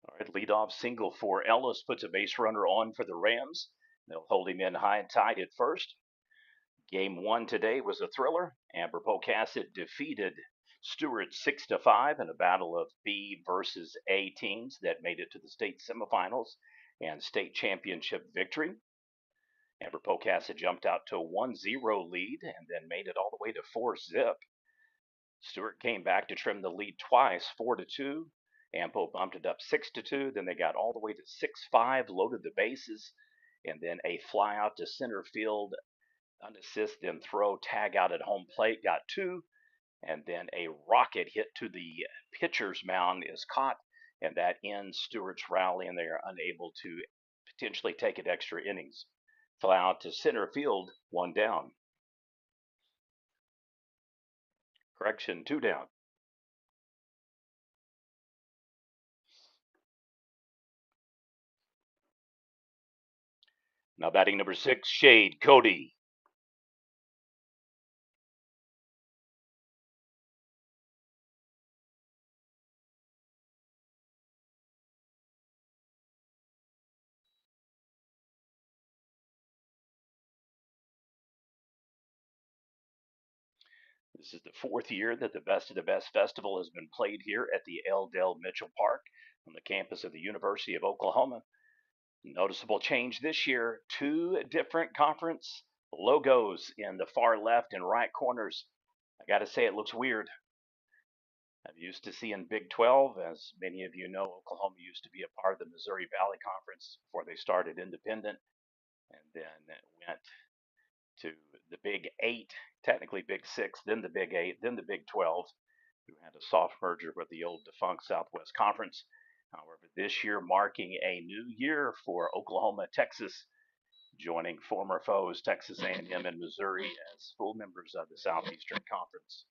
All right, leadoff single for Ellis puts a base runner on for the Rams. They'll hold him in high and tied at first. Game one today was a thriller. Amber Pocasset defeated Stewart 6-5 in a battle of B versus A teams that made it to the state semifinals and state championship victory. Amber Pocasset jumped out to a 1-0 lead and then made it all the way to 4-zip. Stewart came back to trim the lead twice, 4-2. Ampo bumped it up 6-2. Then they got all the way to 6-5, loaded the bases, and then a fly out to center field, unassist, then throw, tag out at home plate, got two, and then a rocket hit to the pitcher's mound is caught, and that ends Stewart's rally, and they are unable to potentially take it extra innings. Fly out to center field, one down. Correction, two down. Now batting number 6, Shade Cody. This is the fourth year that the Best of the Best Festival has been played here at the L. Dell Mitchell Park on the campus of the University of Oklahoma. Noticeable change this year, two different conference logos in the far left and right corners. I got to say, it looks weird. I'm used to seeing Big 12. As many of you know, Oklahoma used to be a part of the Missouri Valley Conference before they started independent, and then went to the Big 8, technically Big 6, then the Big 8, then the Big 12, who had a soft merger with the old defunct Southwest Conference. However, this year marking a new year for Oklahoma, Texas, joining former foes Texas A&M and Missouri as full members of the Southeastern Conference.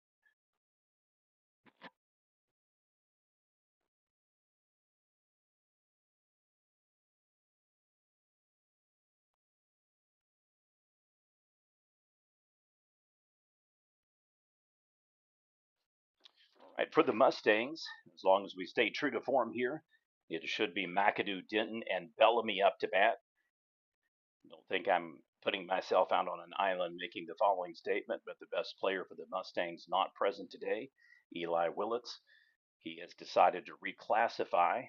All right, for the Mustangs, as long as we stay true to form here, it should be McAdoo, Denton, and Bellamy up to bat. Don't think I'm putting myself out on an island making the following statement, but the best player for the Mustangs not present today, Eli Willits. He has decided to reclassify,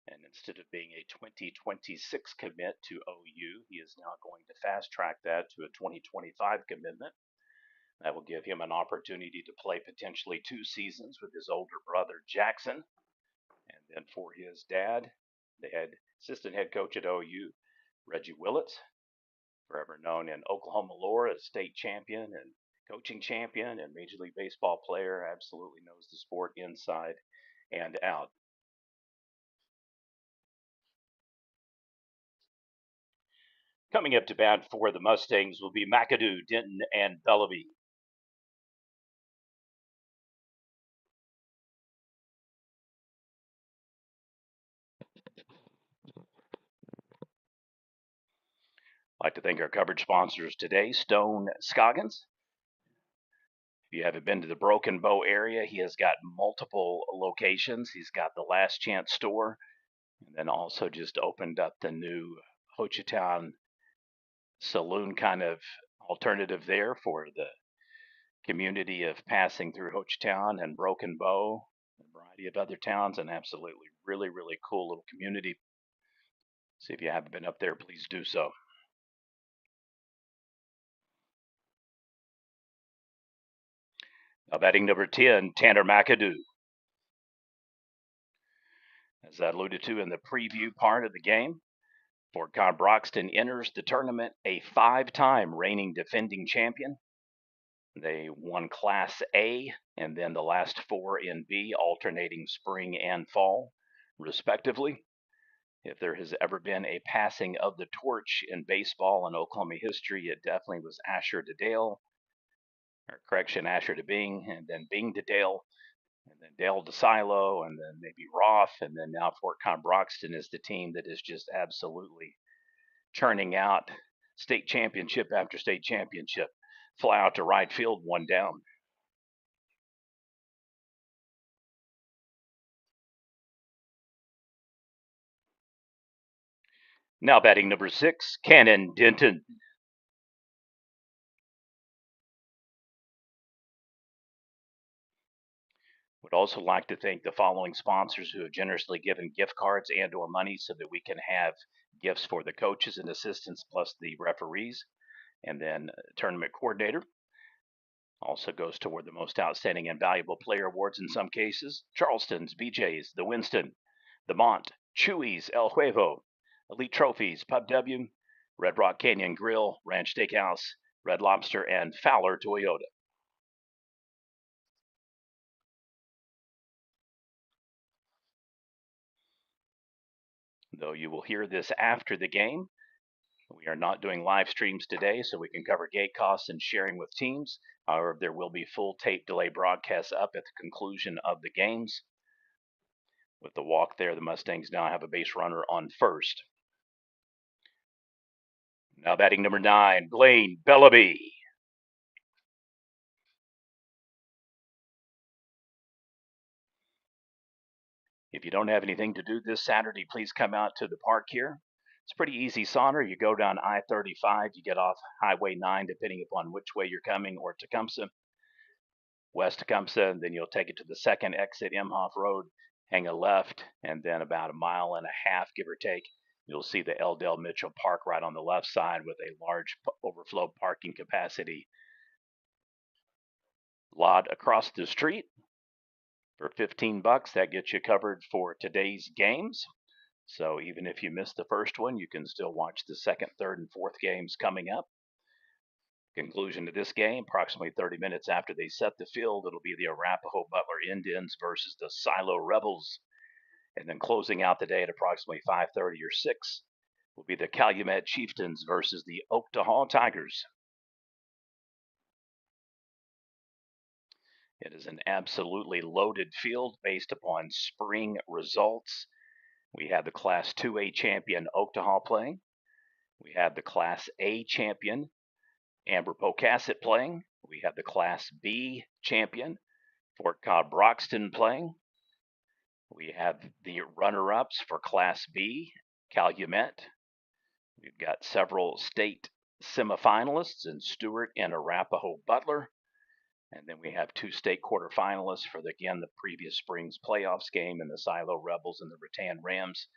and instead of being a 2026 commit to OU, he is now going to fast track that to a 2025 commitment. That will give him an opportunity to play potentially 2 seasons with his older brother Jackson. And then for his dad, the assistant head coach at OU, Reggie Willits, forever known in Oklahoma lore as state champion and coaching champion and Major League Baseball player, absolutely knows the sport inside and out. Coming up to bat for the Mustangs will be McAdoo, Denton, and Bellamy. I'd like to thank our coverage sponsors today, Stone Scoggins. If you haven't been to the Broken Bow area, he has got multiple locations. He's got the Last Chance store, and then also just opened up the new Ho Chi Town saloon kind of alternative there for the community of passing through Ho Chi Town and Broken Bow, and a variety of other towns, and absolutely really, really cool little community. So if you haven't been up there, please do so. Now batting number 10, Tanner McAdoo. As I alluded to in the preview part of the game, Fort Con Broxton enters the tournament a 5-time reigning defending champion. They won Class A and then the last 4 in B, alternating spring and fall, respectively. If there has ever been a passing of the torch in baseball in Oklahoma history, it definitely was Asher to Dale, or correction, Asher to Bing, and then Bing to Dale, and then Dale to Silo, and then maybe Roth, and then now Fort Con Broxton is the team that is just absolutely churning out state championship after state championship. Fly out to right field, one down. Now batting number 6, Cannon Denton. Would also like to thank the following sponsors who have generously given gift cards and or money so that we can have gifts for the coaches and assistants plus the referees. And then tournament coordinator. Also goes toward the most outstanding and valuable player awards in some cases. Charleston's, BJ's, the Winston, the Mont, Chewy's, El Huevo, Elite Trophies, Pub W, Red Rock Canyon Grill, Ranch Steakhouse, Red Lobster, and Fowler Toyota. Though you will hear this after the game, we are not doing live streams today, so we can cover gate costs and sharing with teams. However, there will be full tape delay broadcasts up at the conclusion of the games. With the walk there, the Mustangs now have a base runner on first. Now batting number 9, Blaine Bellaby. If you don't have anything to do this Saturday, please come out to the park here. It's pretty easy saunter. You go down I-35, you get off Highway 9, depending upon which way you're coming, or Tecumseh, west Tecumseh, and then you'll take it to the second exit, Imhoff Road, hang a left, and then about a mile and a half, give or take, you'll see the L. Dale Mitchell Park right on the left side with a large overflow parking capacity. Lot across the street for $15. That gets you covered for today's games. So even if you missed the first one, you can still watch the second, third, and fourth games coming up. Conclusion to this game, approximately 30 minutes after they set the field, it'll be the Arapahoe Butler Indians versus the Silo Rebels. And then closing out the day at approximately 5:30 or 6 will be the Calumet Chieftains versus the Oktahoma Tigers. It is an absolutely loaded field based upon spring results. We have the Class 2A champion Oktahoma playing. We have the Class A champion Amber Pocasset playing. We have the Class B champion Fort Cobb Broxton playing. We have the runner-ups for Class B, Calumet. We've got several state semifinalists in Stewart and Arapahoe Butler. And then we have 2 state quarterfinalists for, the previous spring's playoffs game, and the Silo Rebels and the Rattan Rams.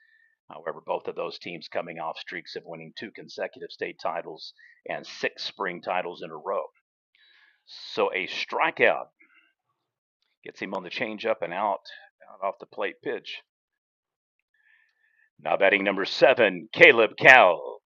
However, both of those teams coming off streaks of winning 2 consecutive state titles and 6 spring titles in a row. So a strikeout gets him on the changeup and out off the plate pitch. Now batting number 7, Caleb Cowell.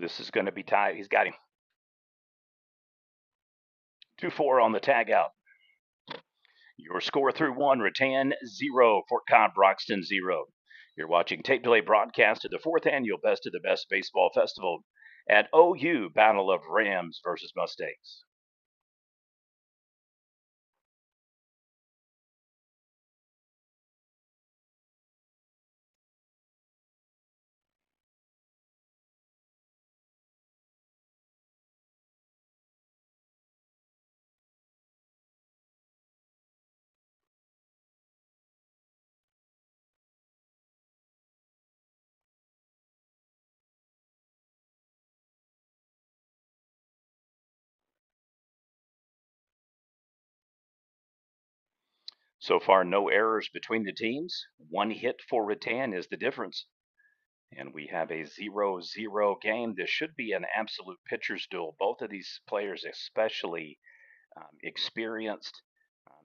This is going to be tied. He's got him. 2-4 on the tag out. Your score through 1, Rattan 0, Fort Cobb Broxton 0. You're watching tape delay broadcast of the 4th annual Best of the Best Baseball Festival at OU Battle of Rams versus Mustangs. So far, no errors between the teams. One hit for Rattan is the difference. And we have a 0-0 game. This should be an absolute pitcher's duel. Both of these players, especially experienced.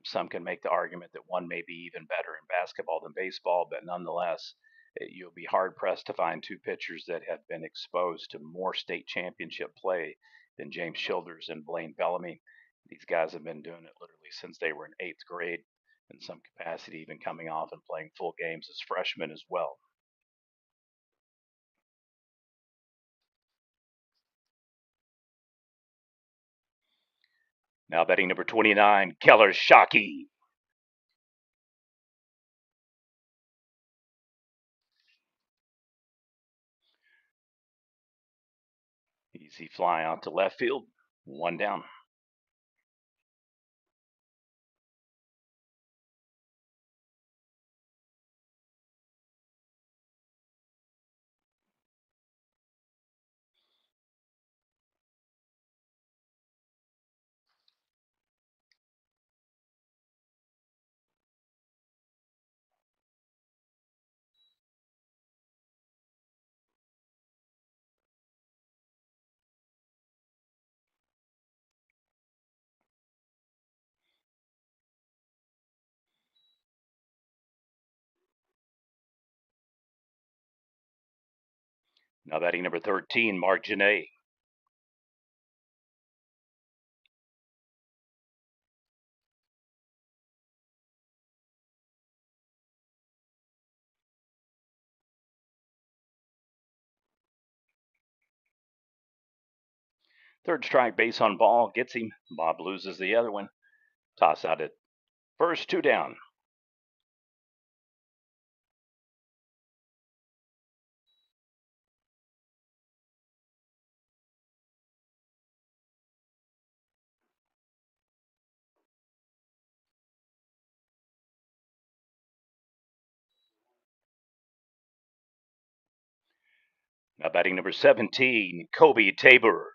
Some can make the argument that one may be even better in basketball than baseball, but nonetheless, you'll be hard pressed to find two pitchers that have been exposed to more state championship play than James Childers and Blaine Bellamy. These guys have been doing it literally since they were in eighth grade, in some capacity, even coming off and playing full games as freshmen as well. Now batting number 29, Keller Shockey. Easy fly out to left field, one down. Now batting number 13, Mark Janae. Third strike, base on ball, gets him. Bob loses the other one. Toss out at first, two down. Now batting number 17, Kobe Tabor.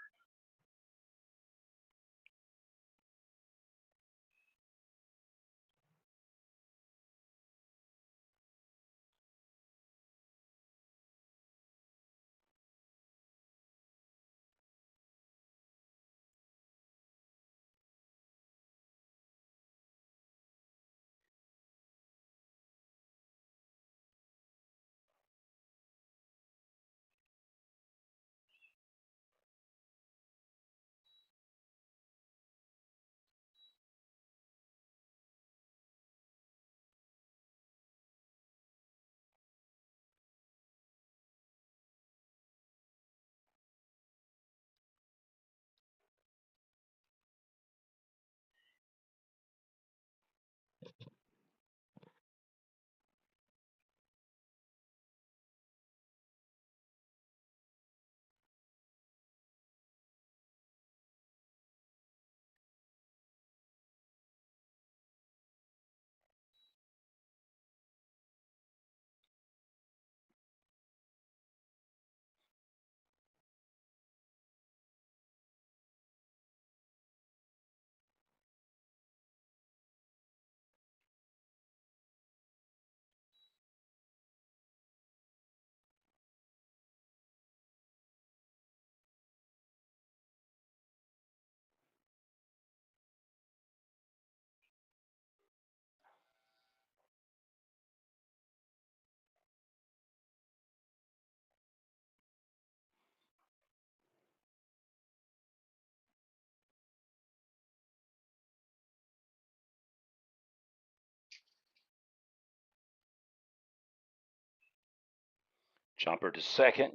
Jumper to second.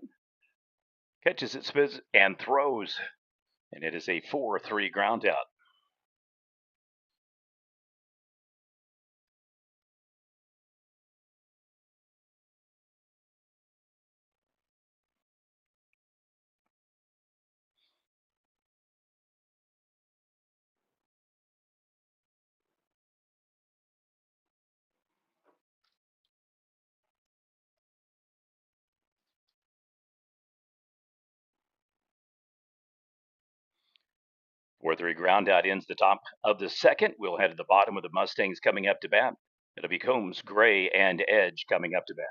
Catches it, spins, and throws. And it is a 4-3 ground out. 4-3 ground out ends the top of the second. We'll head to the bottom with the Mustangs coming up to bat. It'll be Combs, Gray, and Edge coming up to bat.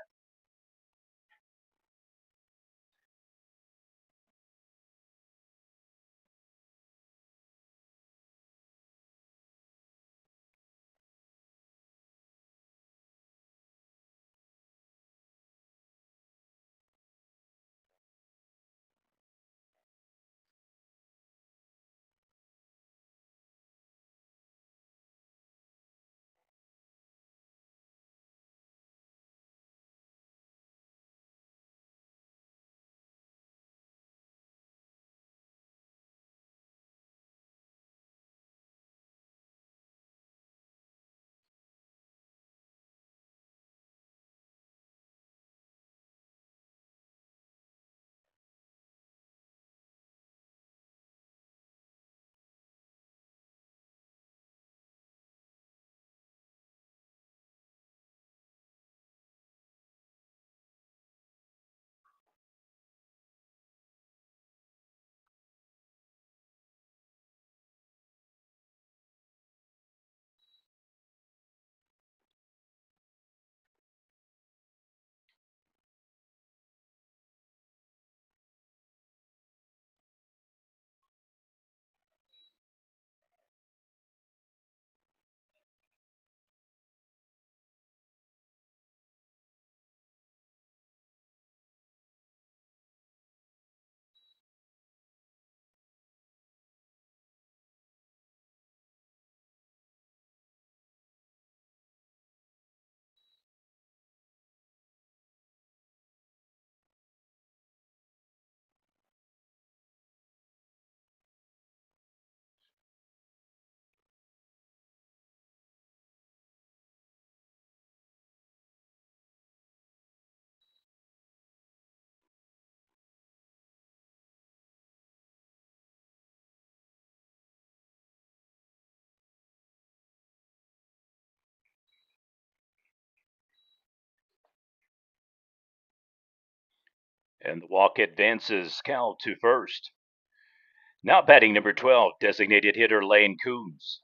And the walk advances Cal to first. Now batting number 12, designated hitter Lane Coons.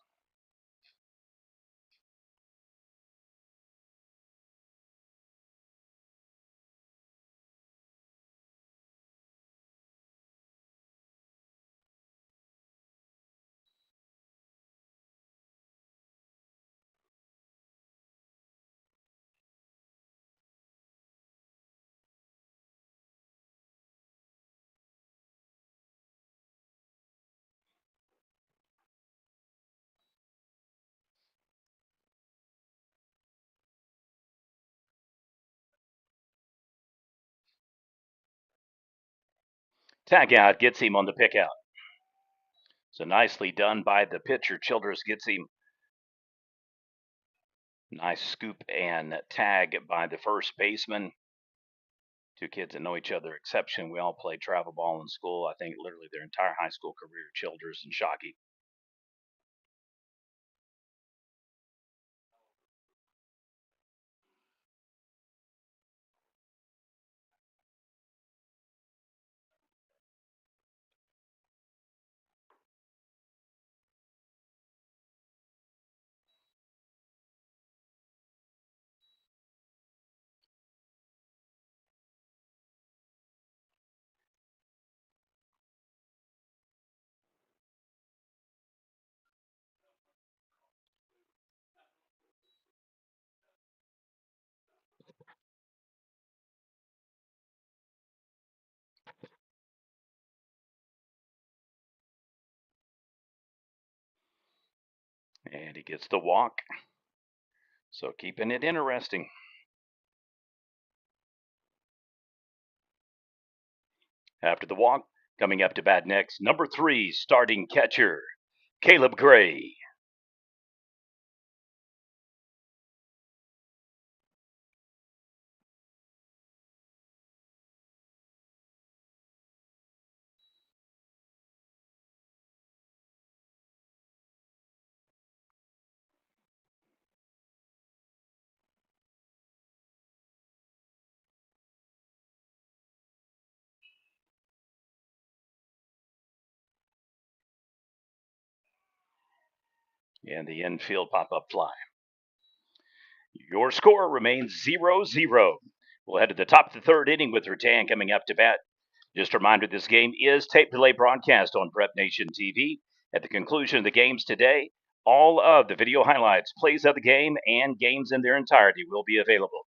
Tag out gets him on the pick out. So nicely done by the pitcher. Childress gets him. Nice scoop and tag by the first baseman. Two kids that know each other exception. We all played travel ball in school. I think literally their entire high school career, Childress and Shockey. And he gets the walk. So keeping it interesting. After the walk, coming up to bat next, number 3, starting catcher, Caleb Gray. and the infield pop-up fly. Your score remains 0-0. We'll head to the top of the third inning with Rattan coming up to bat. Just a reminder, this game is tape delay broadcast on Prep Nation TV. At the conclusion of the games today, all of the video highlights, plays of the game, and games in their entirety will be available.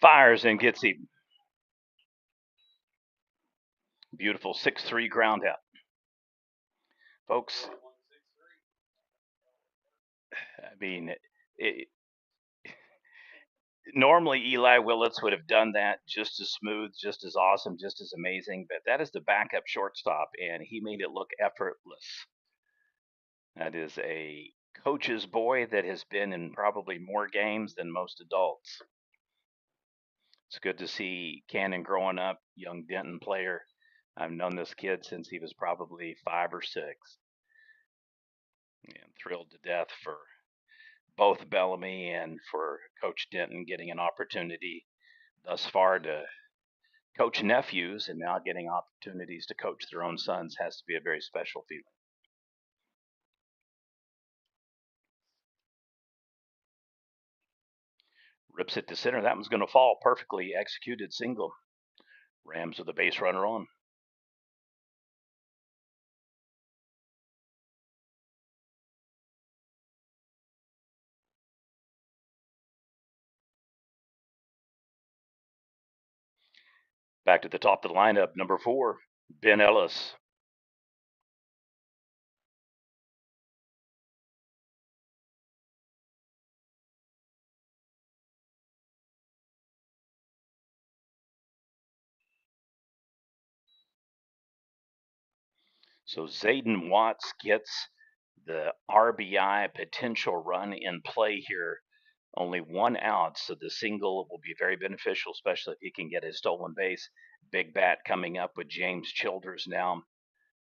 Fires and gets him. Beautiful 6-3 ground out. Folks, I mean, normally Eli Willits would have done that just as smooth, just as awesome, just as amazing, but that is the backup shortstop, and he made it look effortless. That is a coach's boy that has been in probably more games than most adults. It's good to see Cannon growing up, young Denton player. I've known this kid since he was probably 5 or 6. And thrilled to death for both Bellamy and for Coach Denton getting an opportunity thus far to coach nephews, and now getting opportunities to coach their own sons has to be a very special feeling. Rips it to center. That one's going to fall. Perfectly executed single. Rams with a base runner on. Back to the top of the lineup, number 4, Ben Ellis. So Zayden Watts gets the RBI potential run in play here. Only 1 out, so the single will be very beneficial, especially if he can get his stolen base. Big bat coming up with James Childers now,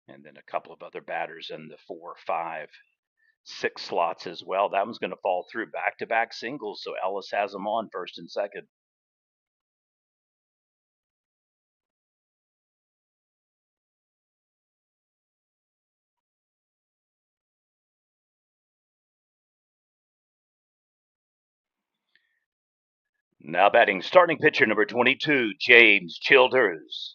and then a couple of other batters in the 4, 5, 6 slots as well. That one's going to fall through. Back-to-back singles, so Ellis has them on first and second. Now batting, starting pitcher number 22, James Childers.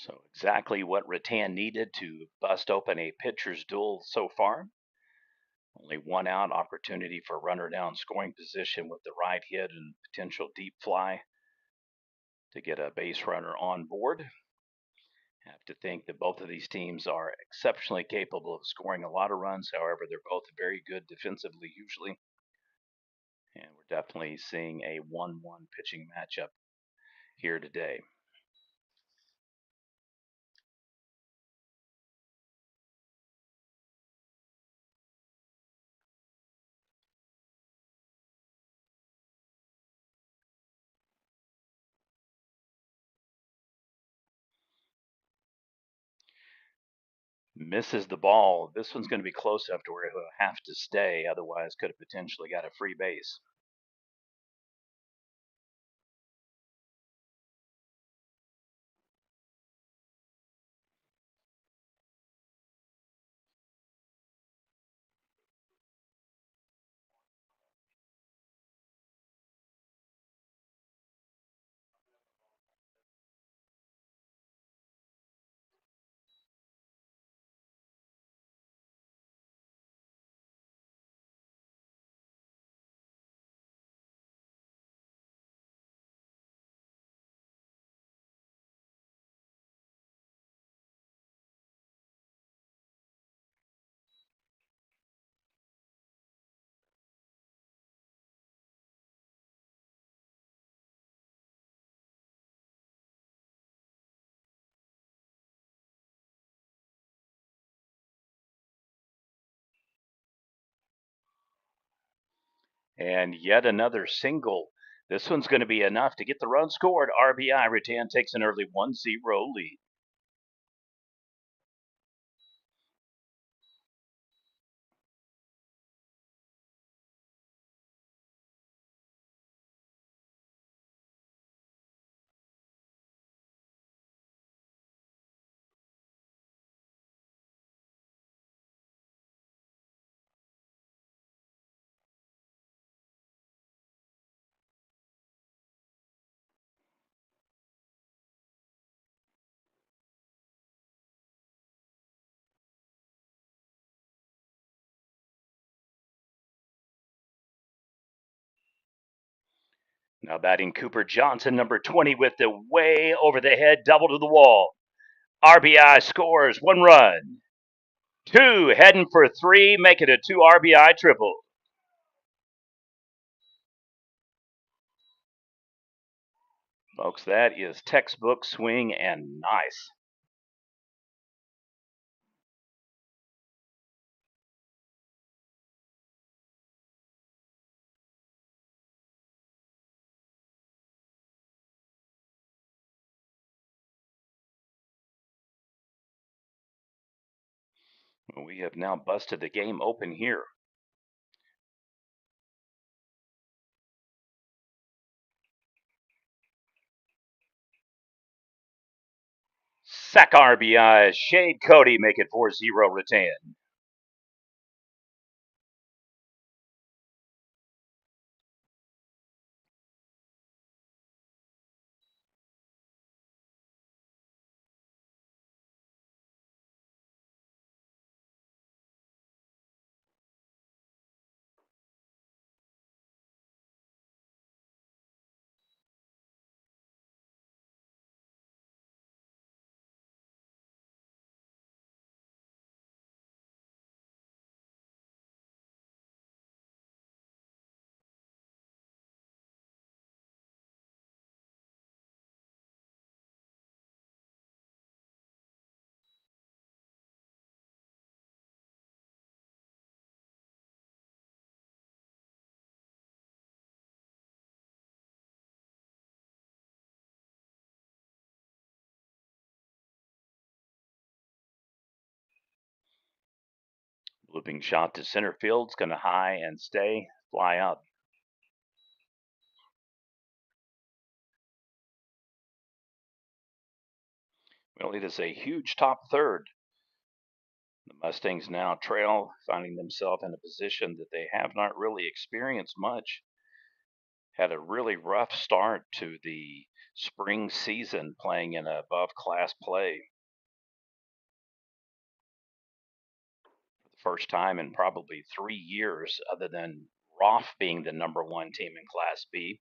So exactly what Rattan needed to bust open a pitcher's duel so far. Only one out, opportunity for runner down scoring position with the right hit and potential deep fly to get a base runner on board. Have to think that both of these teams are exceptionally capable of scoring a lot of runs. However, they're both very good defensively usually. And we're definitely seeing a 1-1 pitching matchup here today. Misses the ball. This one's going to be close enough to where he'll have to stay. Otherwise, could have potentially got a free base. And yet another single. This one's going to be enough to get the run scored. RBI. Rattan takes an early 1-0 lead. Now batting Cooper Johnson, number 20, with the way over the head double to the wall. RBI scores 1 run. 2, heading for 3, make it a 2 RBI triple. Folks, that is textbook swing and nice. We have now busted the game open here. Sack RBI, Shade Cody make it 4-0 Rattan. Looping shot to center field. It's going to high and stay. Fly out. Well, it is a huge top third. The Mustangs now trail, finding themselves in a position that they have not really experienced much. had a really rough start to the spring season playing in above class play. For the first time in probably 3 years, other than Roth being the #1 team in Class B,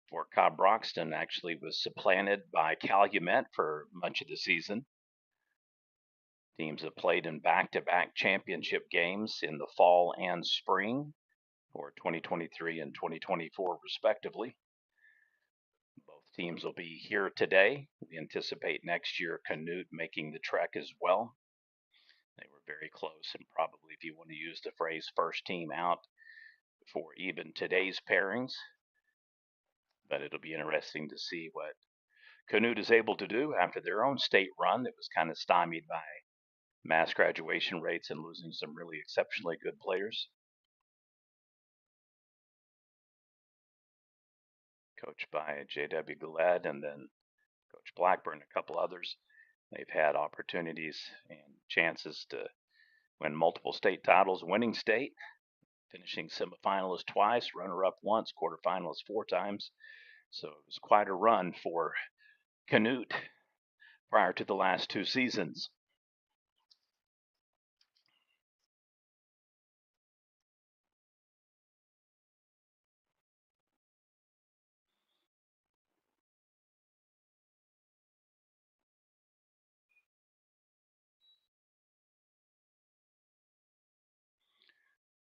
Fort Cobb Broxton actually was supplanted by Calumet for much of the season. Teams have played in back-to-back championship games in the fall and spring for 2023 and 2024, respectively. Both teams will be here today. We anticipate next year Canute making the trek as well. They were very close, and probably, if you want to use the phrase first team out for even today's pairings. But it'll be interesting to see what Canute is able to do after their own state run that was kind of stymied by mass graduation rates and losing some really exceptionally good players. Coached by J.W. Gillette and then Coach Blackburn, a couple others. They've had opportunities and chances to win multiple state titles, winning state, finishing semifinalist twice, runner-up once, quarterfinalist 4 times. So it was quite a run for Canute prior to the last 2 seasons.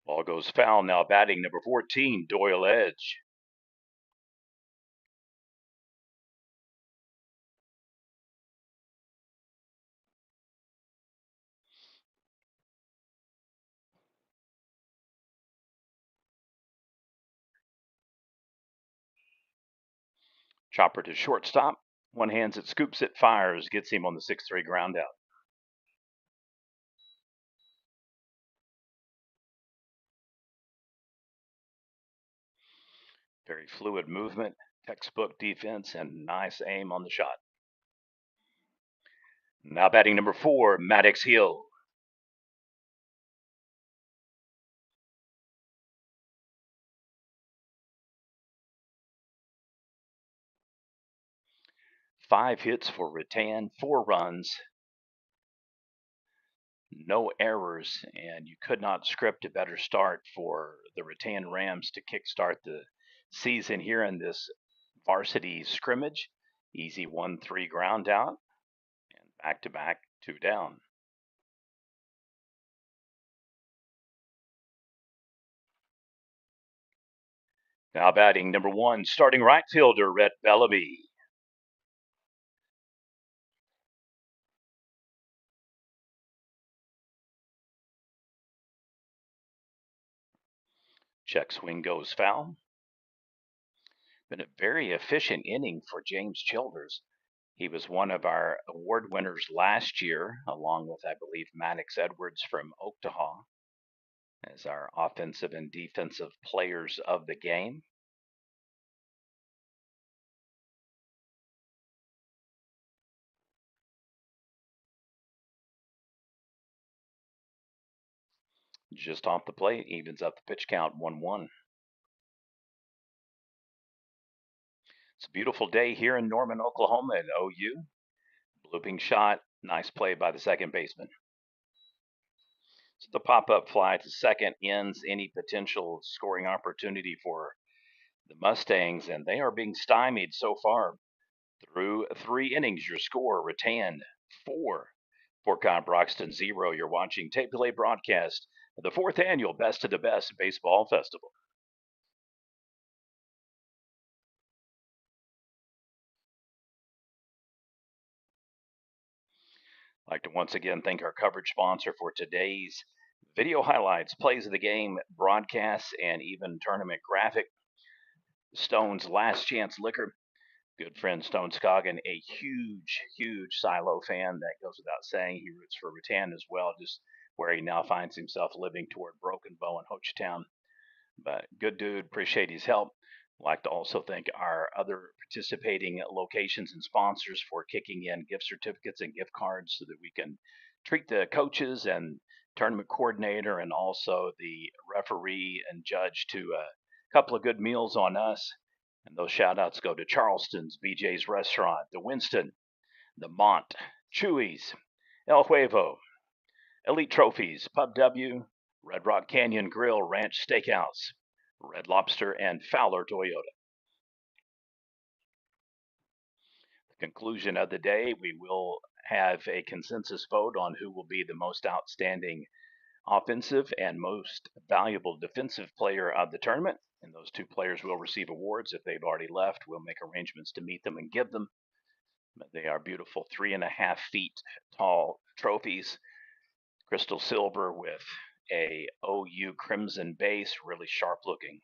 Ball goes foul. Now batting number 14, Doyle Edge. Chopper to shortstop. One hands it, scoops it, fires, gets him on the 6-3 ground out. Very fluid movement, textbook defense, and nice aim on the shot. Now batting number 4, Maddox Hill. Five hits for Rattan, 4 runs, no errors, and you could not script a better start for the Rattan Rams to kickstart the season here in this varsity scrimmage. Easy 1-3 ground out, and back-to-back 2 down. Now batting number 1, starting right fielder, Rhett Bellamy. Check swing goes foul. Been a very efficient inning for James Childers. He was one of our award winners last year, along with, I believe, Maddox Edwards from Oklahoma, as our offensive and defensive players of the game. Just off the plate, evens up the pitch count 1-1. It's a beautiful day here in Norman, Oklahoma at OU. Looping shot, nice play by the second baseman. So the pop-up fly to second ends any potential scoring opportunity for the Mustangs, and they are being stymied so far. Through 3 innings, your score, Rattan 4, Fort Cobb Broxton 0. You're watching tape delay broadcast of the 4th annual Best of the Best Baseball Festival. I'd like to once again thank our coverage sponsor for today's video highlights, plays of the game, broadcasts, and even tournament graphic. Stone's Last Chance Liquor. Good friend Stone Scoggin, a huge Silo fan. That goes without saying. He roots for Rattan as well, just where he now finds himself living toward Broken Bow and Hochtown. But good dude, appreciate his help. I'd like to also thank our other participating locations and sponsors for kicking in gift certificates and gift cards so that we can treat the coaches and tournament coordinator and also the referee and judge to a couple of good meals on us. And those shout outs go to Charleston's, BJ's Restaurant, the Winston, the Mont, Chewy's, El Huevo, Elite Trophies, Pub W, Red Rock Canyon Grill, Ranch Steakhouse, Red Lobster, and Fowler Toyota. The conclusion of the day, we will have a consensus vote on who will be the most outstanding offensive and most valuable defensive player of the tournament. And those two players will receive awards. If they've already left, we'll make arrangements to meet them and give them. They are beautiful 3.5 feet tall trophies, crystal silver with a OU crimson base, really sharp looking.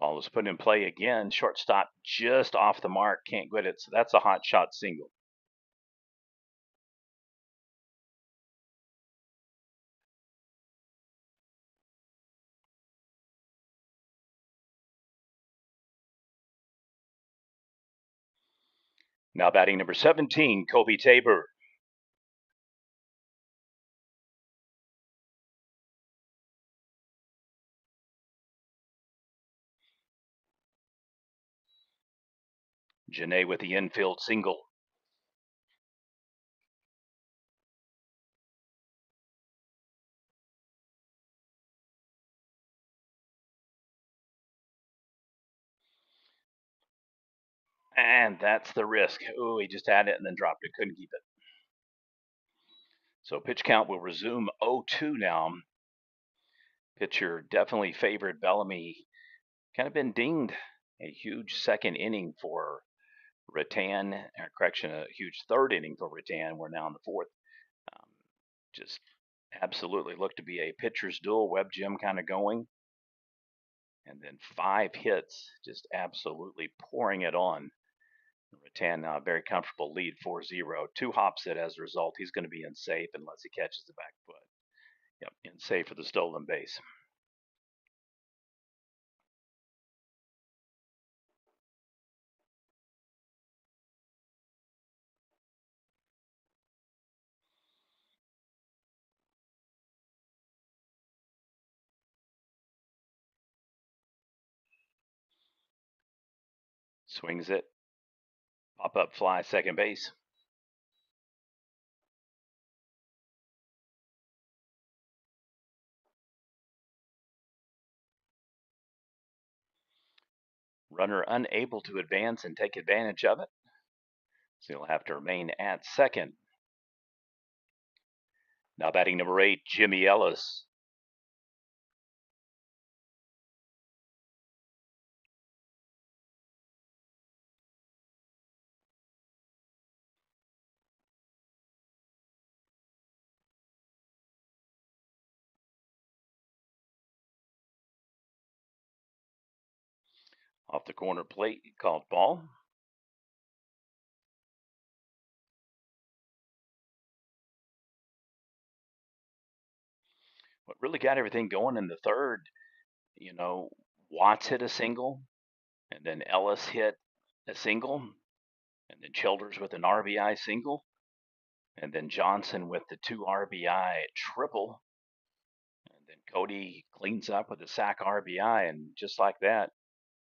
Ball is put in play again. Shortstop just off the mark, can't get it. So that's a hot shot single. Now batting number 17, Kobe Tabor. Janae with the infield single. And that's the risk. Oh, he just had it and then dropped it. Couldn't keep it. So pitch count will resume 0-2 now. Pitcher definitely favored Bellamy. Kind of been dinged. A huge second inning for Rattan, or correction, a huge third inning for Rattan. We're now in the fourth. Um, just absolutely looked to be a pitcher's duel. Webb Jim kind of going. And then 5 hits, just absolutely pouring it on. Rattan now a very comfortable lead 4-0. 2 hops it as a result. He's going to be in safe unless he catches the back foot. Yep, in safe for the stolen base. Swings it. Pop up fly, second base. Runner unable to advance and take advantage of it. So he'll have to remain at second. Now batting number 8, Jimmy Ellis. Off the corner plate, called ball. What really got everything going in the third, Watts hit a single, and then Ellis hit a single, and then Childers with an RBI single, and then Johnson with the 2 RBI triple, and then Cody cleans up with a sac RBI, and just like that,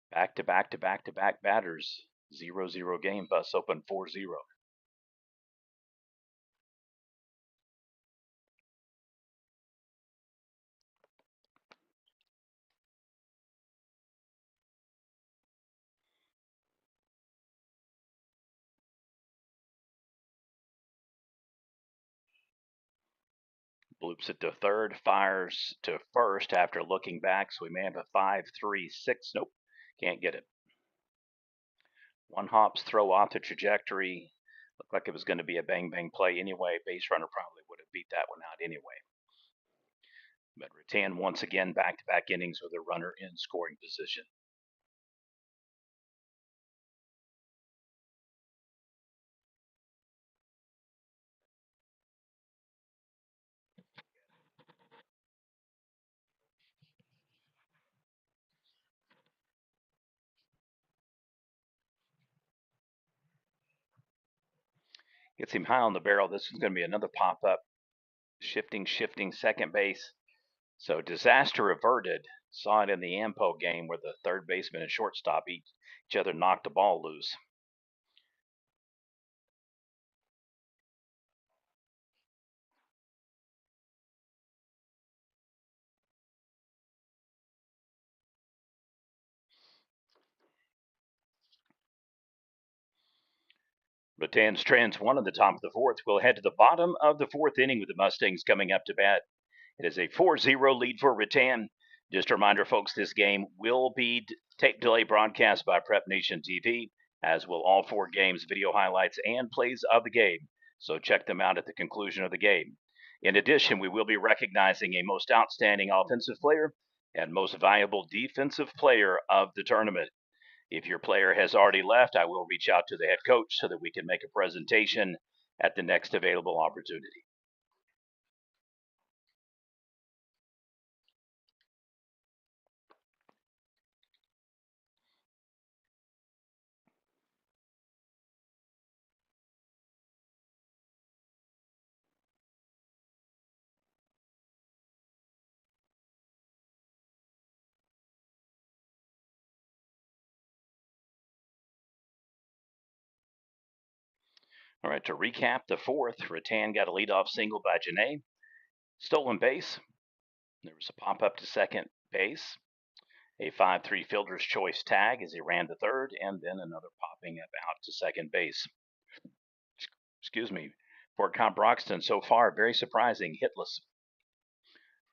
back to back to back to back batters, 0-0 game, bus open 4-0. Bloops it to third, fires to first after looking back, so we may have a 5-3-6. Nope, can't get it. 1 hops throw off the trajectory. Looked like it was going to be a bang bang play anyway. Base runner probably would have beat that one out anyway. But Rattan once again back to back innings with a runner in scoring position. Gets him high on the barrel. This is going to be another pop up. Shifting second base. So disaster averted. Saw it in the Ampo game where the third baseman and shortstop each other knocked the ball loose. Rattan's trends one at the top of the fourth. We'll head to the bottom of the fourth inning with the Mustangs coming up to bat. It is a 4-0 lead for Rattan. Just a reminder, folks, this game will be tape delay broadcast by Prep Nation TV, as will all 4 games, video highlights, and plays of the game. So check them out at the conclusion of the game. In addition, we will be recognizing a most outstanding offensive player and most valuable defensive player of the tournament. If your player has already left, I will reach out to the head coach so that we can make a presentation at the next available opportunity. All right, to recap the fourth, Rattan got a leadoff single by Janae. Stolen base. There was a pop up to second base. A 5-3 fielder's choice tag as he ran to third, and then another popping up out to second base. Excuse me. For Broxton, so far, very surprising, hitless.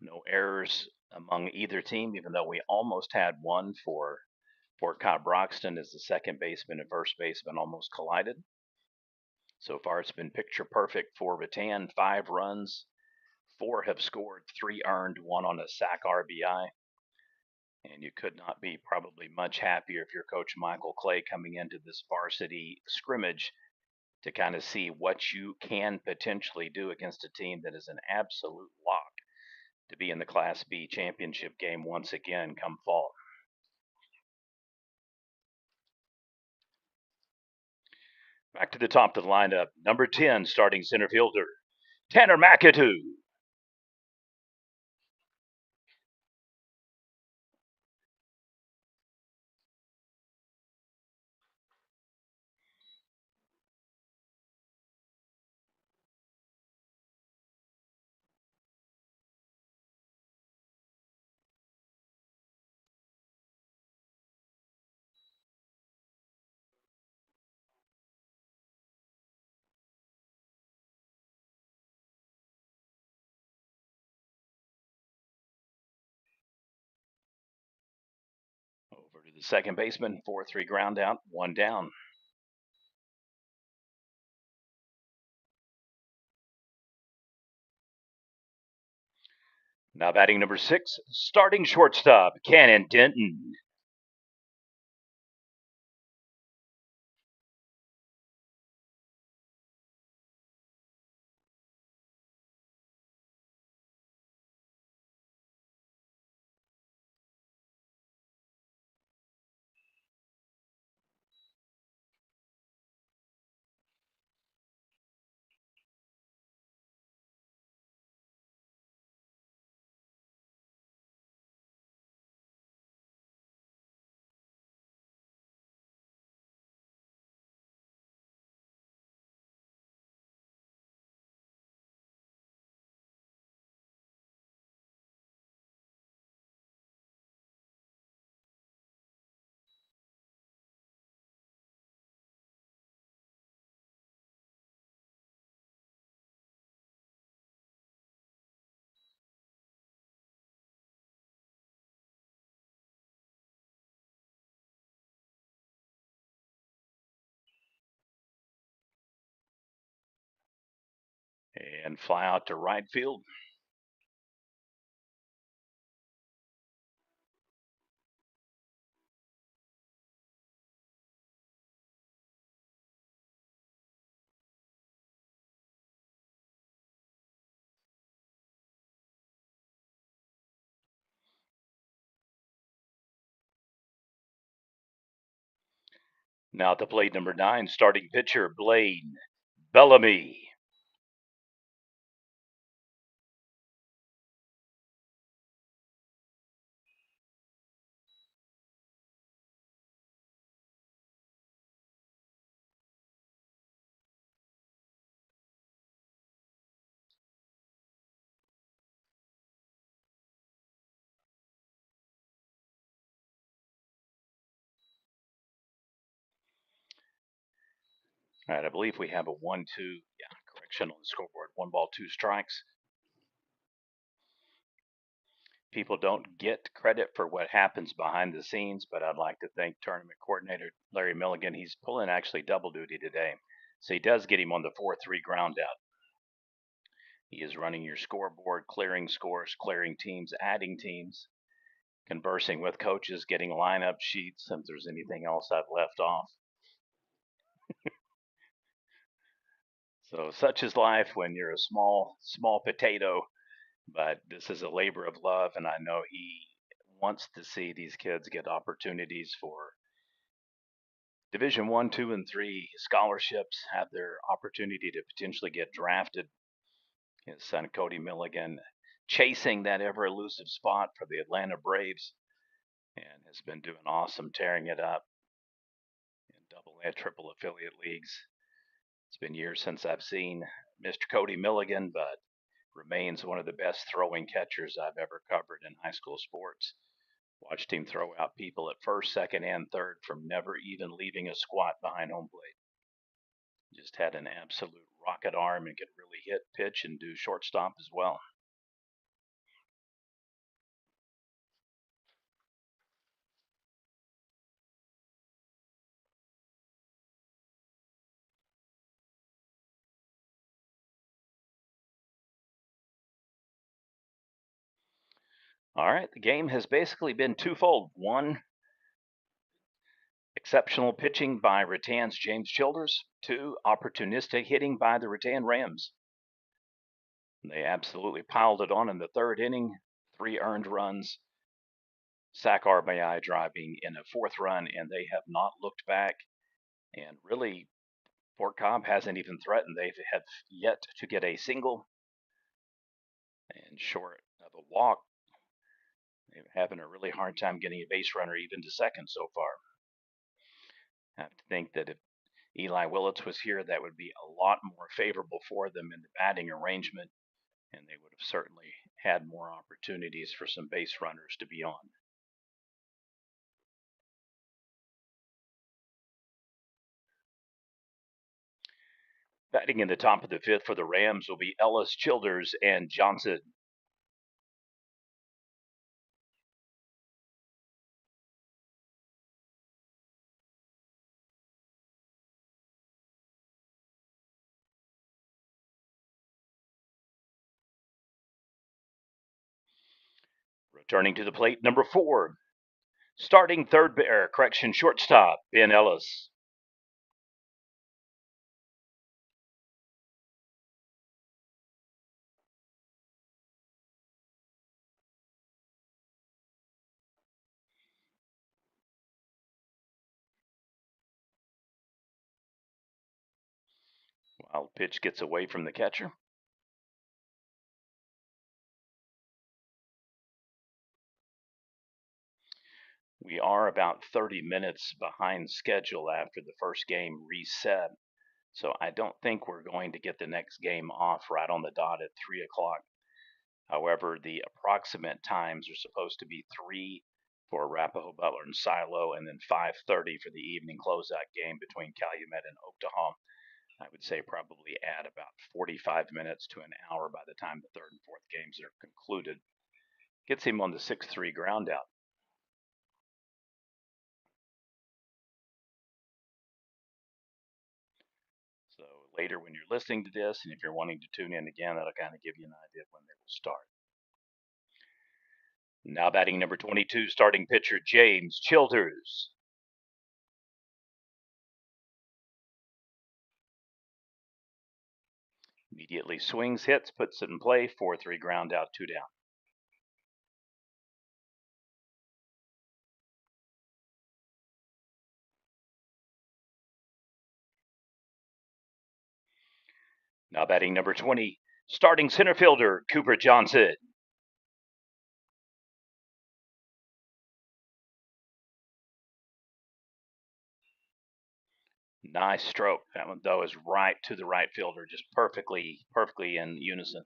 No errors among either team, even though we almost had one for Fort Broxton as the second baseman and first baseman almost collided. So far, it's been picture perfect for Rattan. 5 runs, 4 have scored, 3 earned, 1 on a sac RBI. And you could not be probably much happier if you're Coach Michael Clay coming into this varsity scrimmage to kind of see what you can potentially do against a team that is an absolute lock to be in the Class B championship game once again come fall. Back to the top of the lineup, number 10, starting center fielder, Tanner McAdoo. Over to the second baseman, 4-3 ground out, 1 down. Now batting number 6, starting shortstop, Cannon Denton. And fly out to right field. Now at the plate, number 9, starting pitcher, Blaine Bellamy. All right, I believe we have a 1-2. Yeah, correction on the scoreboard. 1 ball, 2 strikes. People don't get credit for what happens behind the scenes, but I'd like to thank tournament coordinator Larry Milligan. He's pulling actually double duty today. So he does get him on the 4-3 ground out. He is running your scoreboard, clearing scores, clearing teams, adding teams, conversing with coaches, getting lineup sheets, if there's anything else I've left off. So such is life when you're a small potato, but this is a labor of love, and I know he wants to see these kids get opportunities for Division 1, 2, and 3 scholarships, have their opportunity to potentially get drafted. His son Cody Milligan chasing that ever elusive spot for the Atlanta Braves, and has been doing awesome, tearing it up in double and triple affiliate leagues. It's been years since I've seen Mr. Cody Milligan, but remains one of the best throwing catchers I've ever covered in high school sports. Watched him throw out people at first, second, and third from never even leaving a squat behind home plate. Just had an absolute rocket arm and could really hit, pitch, and do shortstop as well. All right, the game has basically been twofold. One, exceptional pitching by Rattan's James Childers. Two, opportunistic hitting by the Rattan Rams. They absolutely piled it on in the third inning. 3 earned runs, sac RBI driving in a 4th run, and they have not looked back. And really, Fort Cobb hasn't even threatened. They have yet to get a single, and short of a walk, they're having a really hard time getting a base runner even to second so far. I have to think that if Eli Willits was here, that would be a lot more favorable for them in the batting arrangement, and they would have certainly had more opportunities for some base runners to be on. Batting in the top of the 5th for the Rams will be Ellis, Childers, and Johnson. Returning to the plate, number 4. Starting shortstop, Ben Ellis. Wild pitch gets away from the catcher. We are about 30 minutes behind schedule after the first game reset, so I don't think we're going to get the next game off right on the dot at 3 o'clock. However, the approximate times are supposed to be 3 for Arapahoe, Butler, and Silo, and then 5:30 for the evening closeout game between Calumet and Oklahoma. I would say probably add about 45 minutes to an hour by the time the third and fourth games are concluded. Gets him on the 6-3 ground out. So later when you're listening to this, and if you're wanting to tune in again, that'll kind of give you an idea of when they will start. Now batting number 22, starting pitcher James Childers. Immediately swings, hits, puts it in play, 4-3 ground out, 2 down. Now batting number 20, starting center fielder Cooper Johnson. Nice stroke. That one though is right to the right fielder, just perfectly in unison.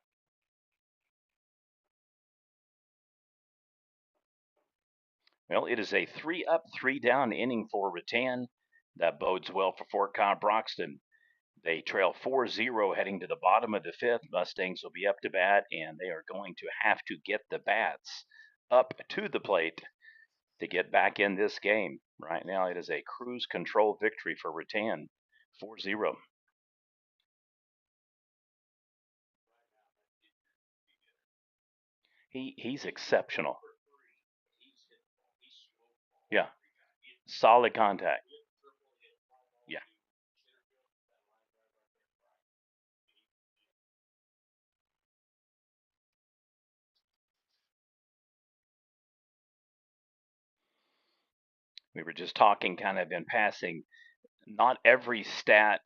Well, it is a 3-up, 3-down inning for Rattan. That bodes well for Fort Cobb Broxton. They trail 4-0 heading to the bottom of the fifth. Mustangs will be up to bat, and they are going to have to get the bats up to the plate to get back in this game. Right now, it is a cruise control victory for Rattan, 4-0. He's exceptional. Yeah, solid contact. Yeah, we were just talking kind of in passing. Not every stat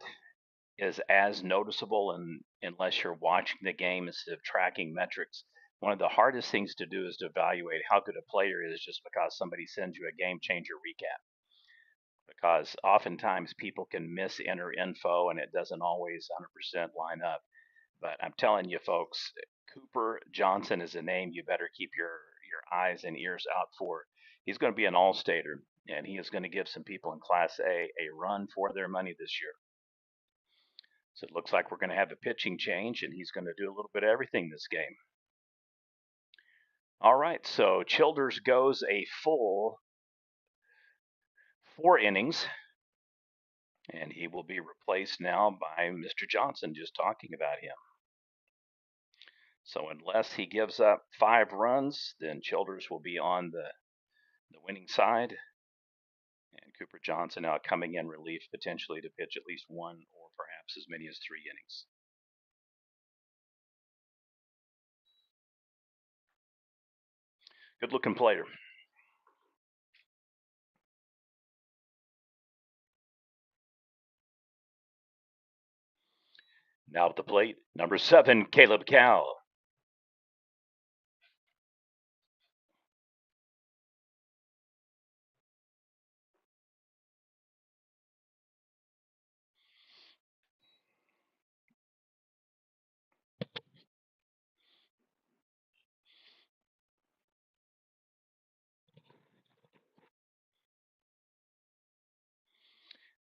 is as noticeable unless you're watching the game instead of tracking metrics. One of the hardest things to do is to evaluate how good a player is just because somebody sends you a game changer recap. Because oftentimes people can misenter info and it doesn't always 100% line up. But I'm telling you, folks, Cooper Johnson is a name you better keep your eyes and ears out for. He's going to be an all-stater, and he is going to give some people in Class A run for their money this year. So it looks like we're going to have a pitching change, and he's going to do a little bit of everything this game. All right, so Childers goes a full 4 innings, and he will be replaced now by Mr. Johnson, just talking about him. So unless he gives up 5 runs, then Childers will be on the winning side. And Cooper Johnson now coming in relief potentially to pitch at least 1 or perhaps as many as 3 innings. Good looking player. Now at the plate, number 7, Caleb Cal.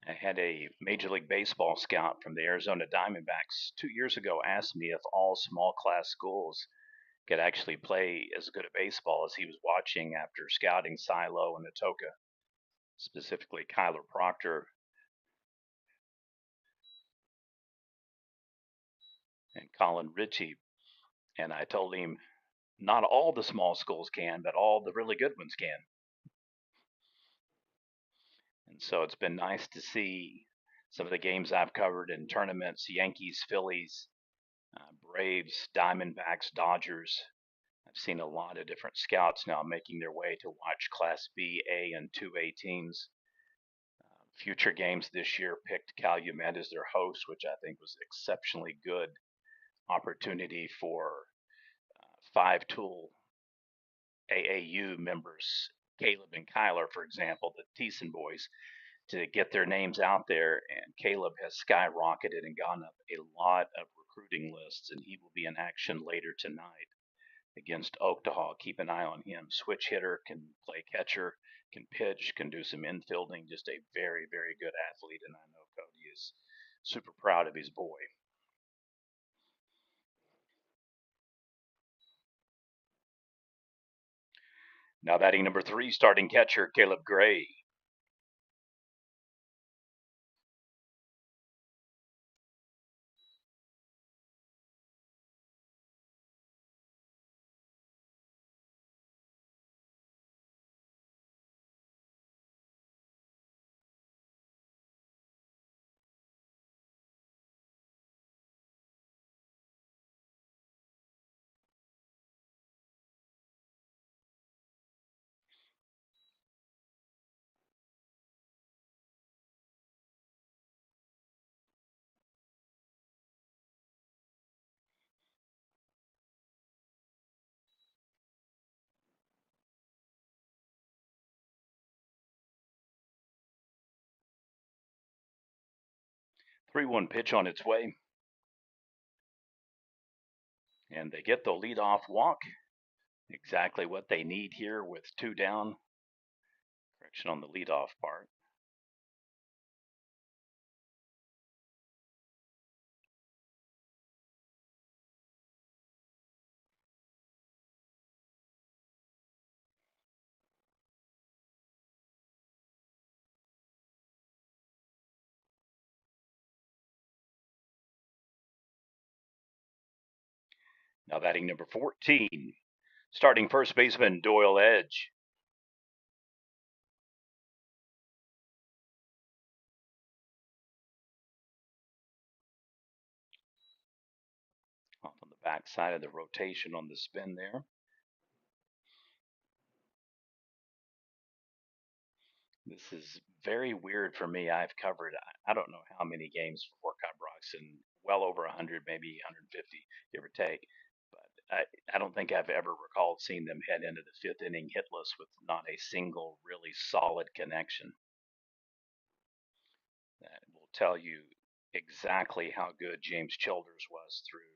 I had a Major League Baseball scout from the Arizona Diamondbacks 2 years ago ask me if all small class schools could actually play as good a baseball as he was watching after scouting Silo and Atoka, specifically Kyler Proctor and Colin Ritchie. And I told him not all the small schools can, but all the really good ones can. And so it's been nice to see some of the games I've covered in tournaments: Yankees, Phillies, Braves, Diamondbacks, Dodgers. I've seen a lot of different scouts now making their way to watch Class B, A, and 2A teams. Future games this year picked Calumet as their host, which I think was an exceptionally good opportunity for 5 tool AAU members, Caleb and Kyler, for example, the Thiessen boys, to get their names out there. And Caleb has skyrocketed and gone up a lot of recruiting lists, and he will be in action later tonight against Oaktahaw. Keep an eye on him. Switch hitter, can play catcher, can pitch, can do some infielding. Just a very, very good athlete, and I know Cody is super proud of his boy. Now batting number 3, starting catcher Caleb Gray. 3-1 pitch on its way. And they get the leadoff walk. Exactly what they need here with 2 down. Correction on the leadoff part. Now batting number 14, starting first baseman Doyle Edge. Off on the back side of the rotation on the spin there. This is very weird for me. I've covered, I don't know how many games for Fort Collins Broxton, well over 100, maybe 150, give or take. But I don't think I've ever recalled seeing them head into the 5th inning hitless with not a single really solid connection. That will tell you exactly how good James Childers was through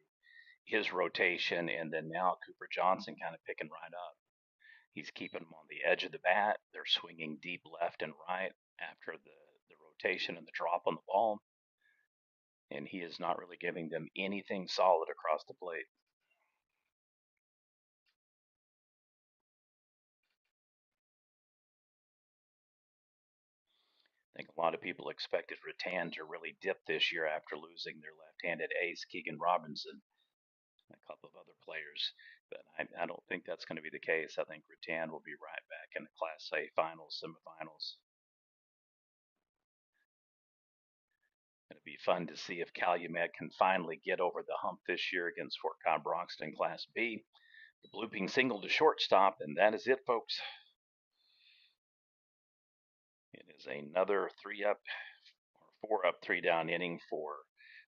his rotation, and then now Cooper Johnson kind of picking right up. He's keeping them on the edge of the bat. They're swinging deep left and right after the rotation and the drop on the ball, and he is not really giving them anything solid across the plate. I think a lot of people expected Rattan to really dip this year after losing their left-handed ace, Keegan Robinson, and a couple of other players. But I don't think that's going to be the case. I think Rattan will be right back in the Class A finals, semifinals. It'll be fun to see if Calumet can finally get over the hump this year against Fort Collins Broxton Class B. The blooping single to shortstop, and that is it, folks. It is another 3-up or 4-up, 3-down inning for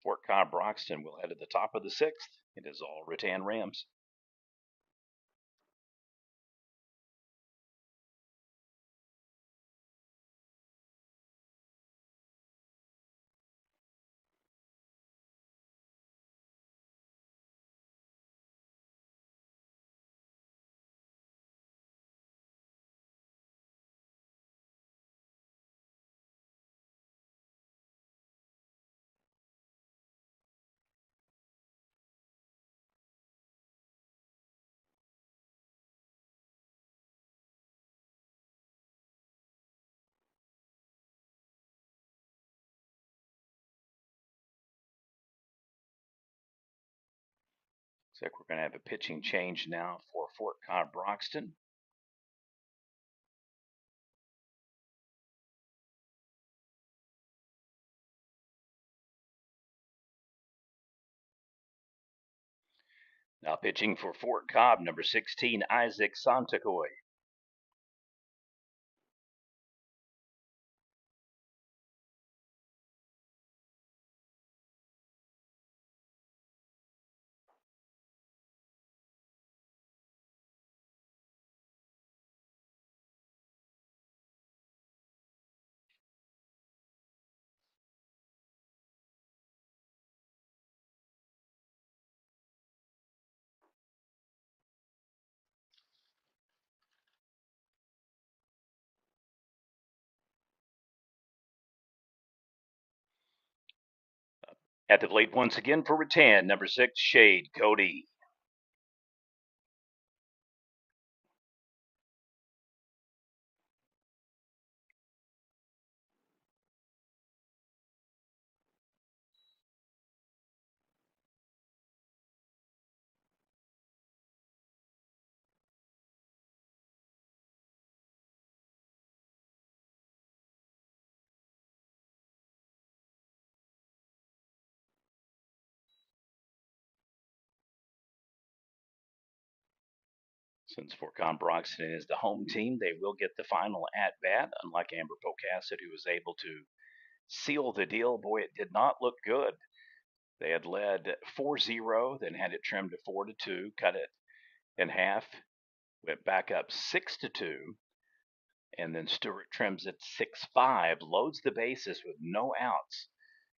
Fort Collins Broxton. We'll head to the top of the 6th. It is all Rattan Rams. Looks like we're going to have a pitching change now for Fort Collins Broxton. Now pitching for Fort Cobb, number 16, Isaac Santacoy. At the plate once again for Rattan, number 6, Shade Cody. Since Fort Collins Broxton is the home team, they will get the final at bat, unlike Amber Pocasset, who was able to seal the deal. Boy, it did not look good. They had led 4-0, then had it trimmed to 4-2, cut it in half, went back up 6-2, and then Stewart trims it 6-5, loads the bases with no outs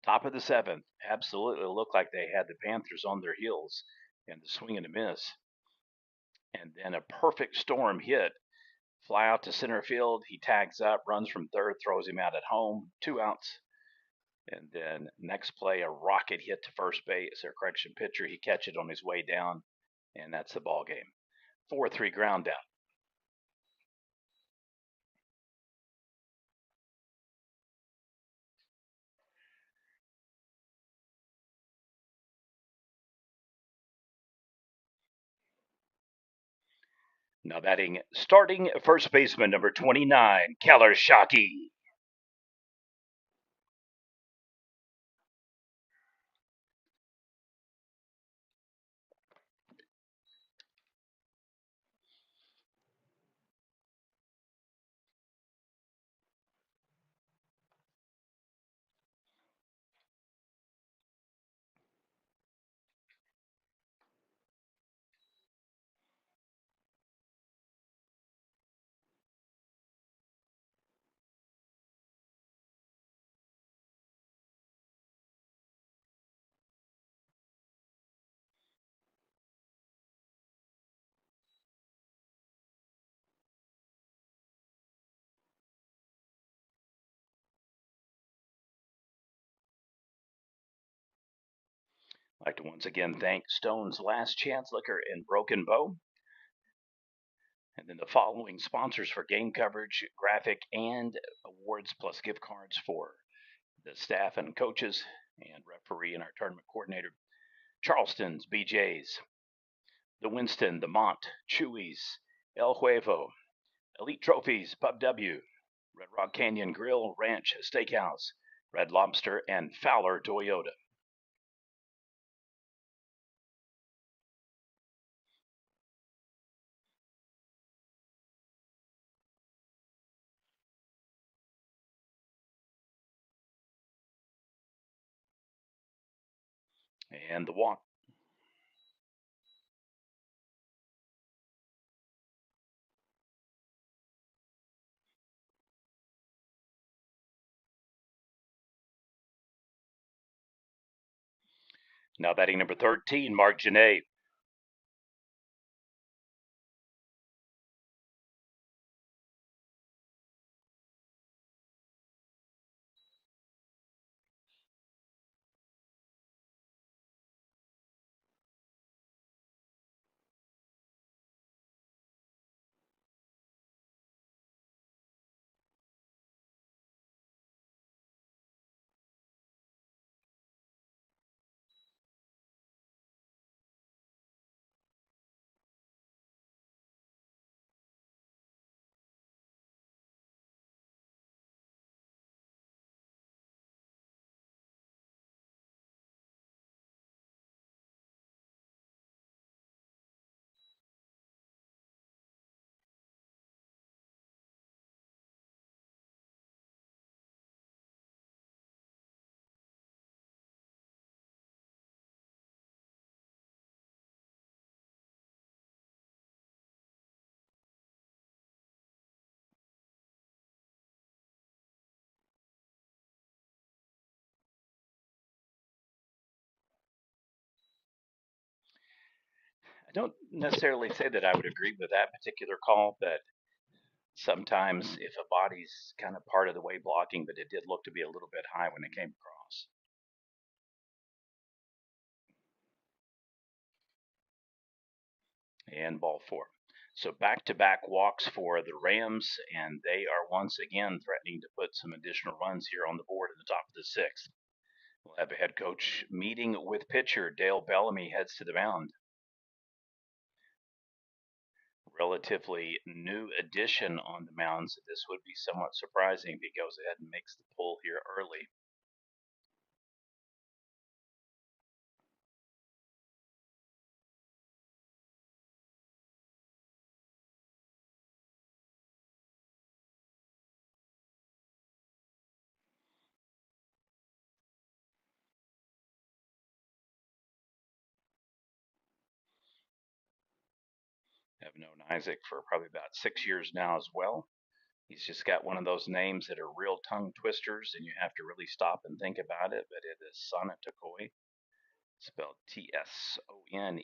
Top of the seventh, absolutely looked like they had the Panthers on their heels and the swing and a miss. And then a perfect storm hit. Fly out to center field. He tags up, runs from third, throws him out at home. 2 outs. And then next play, a rocket hit to first base, or correction pitcher. He catches it on his way down, and that's the ball game. 4-3 ground out. Now batting, starting first baseman number 29, Keller Shockey. I'd like to once again thank Stone's Last Chance Liquor and Broken Bow. And then the following sponsors for game coverage, graphic, and awards, plus gift cards for the staff and coaches and referee and our tournament coordinator. Charleston's BJ's, the Winston, the Mont, Chewy's, El Huevo, Elite Trophies, Pub W, Red Rock Canyon Grill, Ranch, Steakhouse, Red Lobster, and Fowler Toyota. And the walk. Now batting number 13, Mark Janae. I don't necessarily say that I would agree with that particular call, but sometimes if a body's kind of part of the way blocking, but it did look to be a little bit high when it came across. And ball four. So back to back walks for the Rams, and they are once again threatening to put some additional runs here on the board at the top of the sixth. We'll have a head coach meeting with pitcher Dale Bellamy heads to the mound. Relatively new addition on the mound, so this would be somewhat surprising if he goes ahead and makes the pull here early. I've known Isaac for probably about 6 years now as well. He's just got one of those names that are real tongue twisters, and you have to really stop and think about it. But it is Sonetokoi, spelled Tsonetokoi.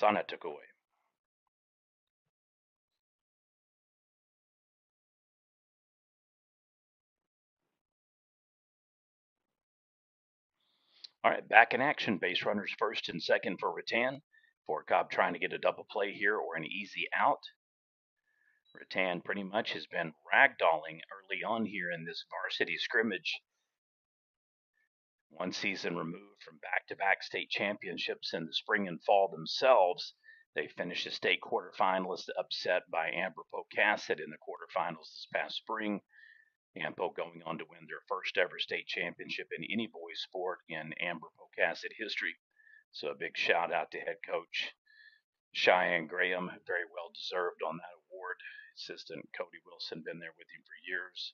Sonetokoi. All right, back in action. Base runners first and second for Rattan. For Cobb trying to get a double play here or an easy out. Rattan pretty much has been ragdolling early on here in this varsity scrimmage. One season removed from back-to-back state championships in the spring and fall themselves, they finished as state quarterfinalists, upset by Amber Pocasset in the quarterfinals this past spring. Ampo going on to win their first ever state championship in any boys sport in Amber Pocasset history. So a big shout out to head coach Cheyenne Graham, very well deserved on that award. Assistant Cody Wilson been there with him for years.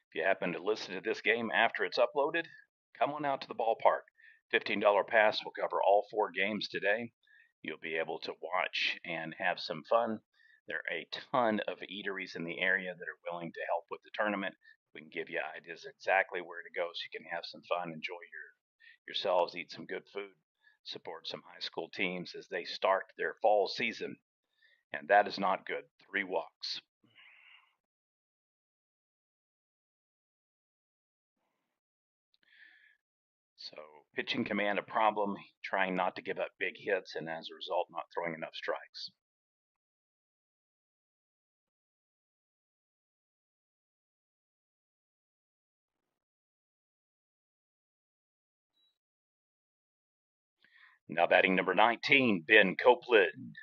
If you happen to listen to this game after it's uploaded, come on out to the ballpark. $15 pass will cover all 4 games today. You'll be able to watch and have some fun. There are a ton of eateries in the area that are willing to help with the tournament. We can give you ideas exactly where to go so you can have some fun, enjoy yourselves, eat some good food, support some high school teams as they start their fall season. And that is not good. 3 walks. So pitching command a problem, trying not to give up big hits, and as a result, not throwing enough strikes. Now batting number 19, Ben Copeland.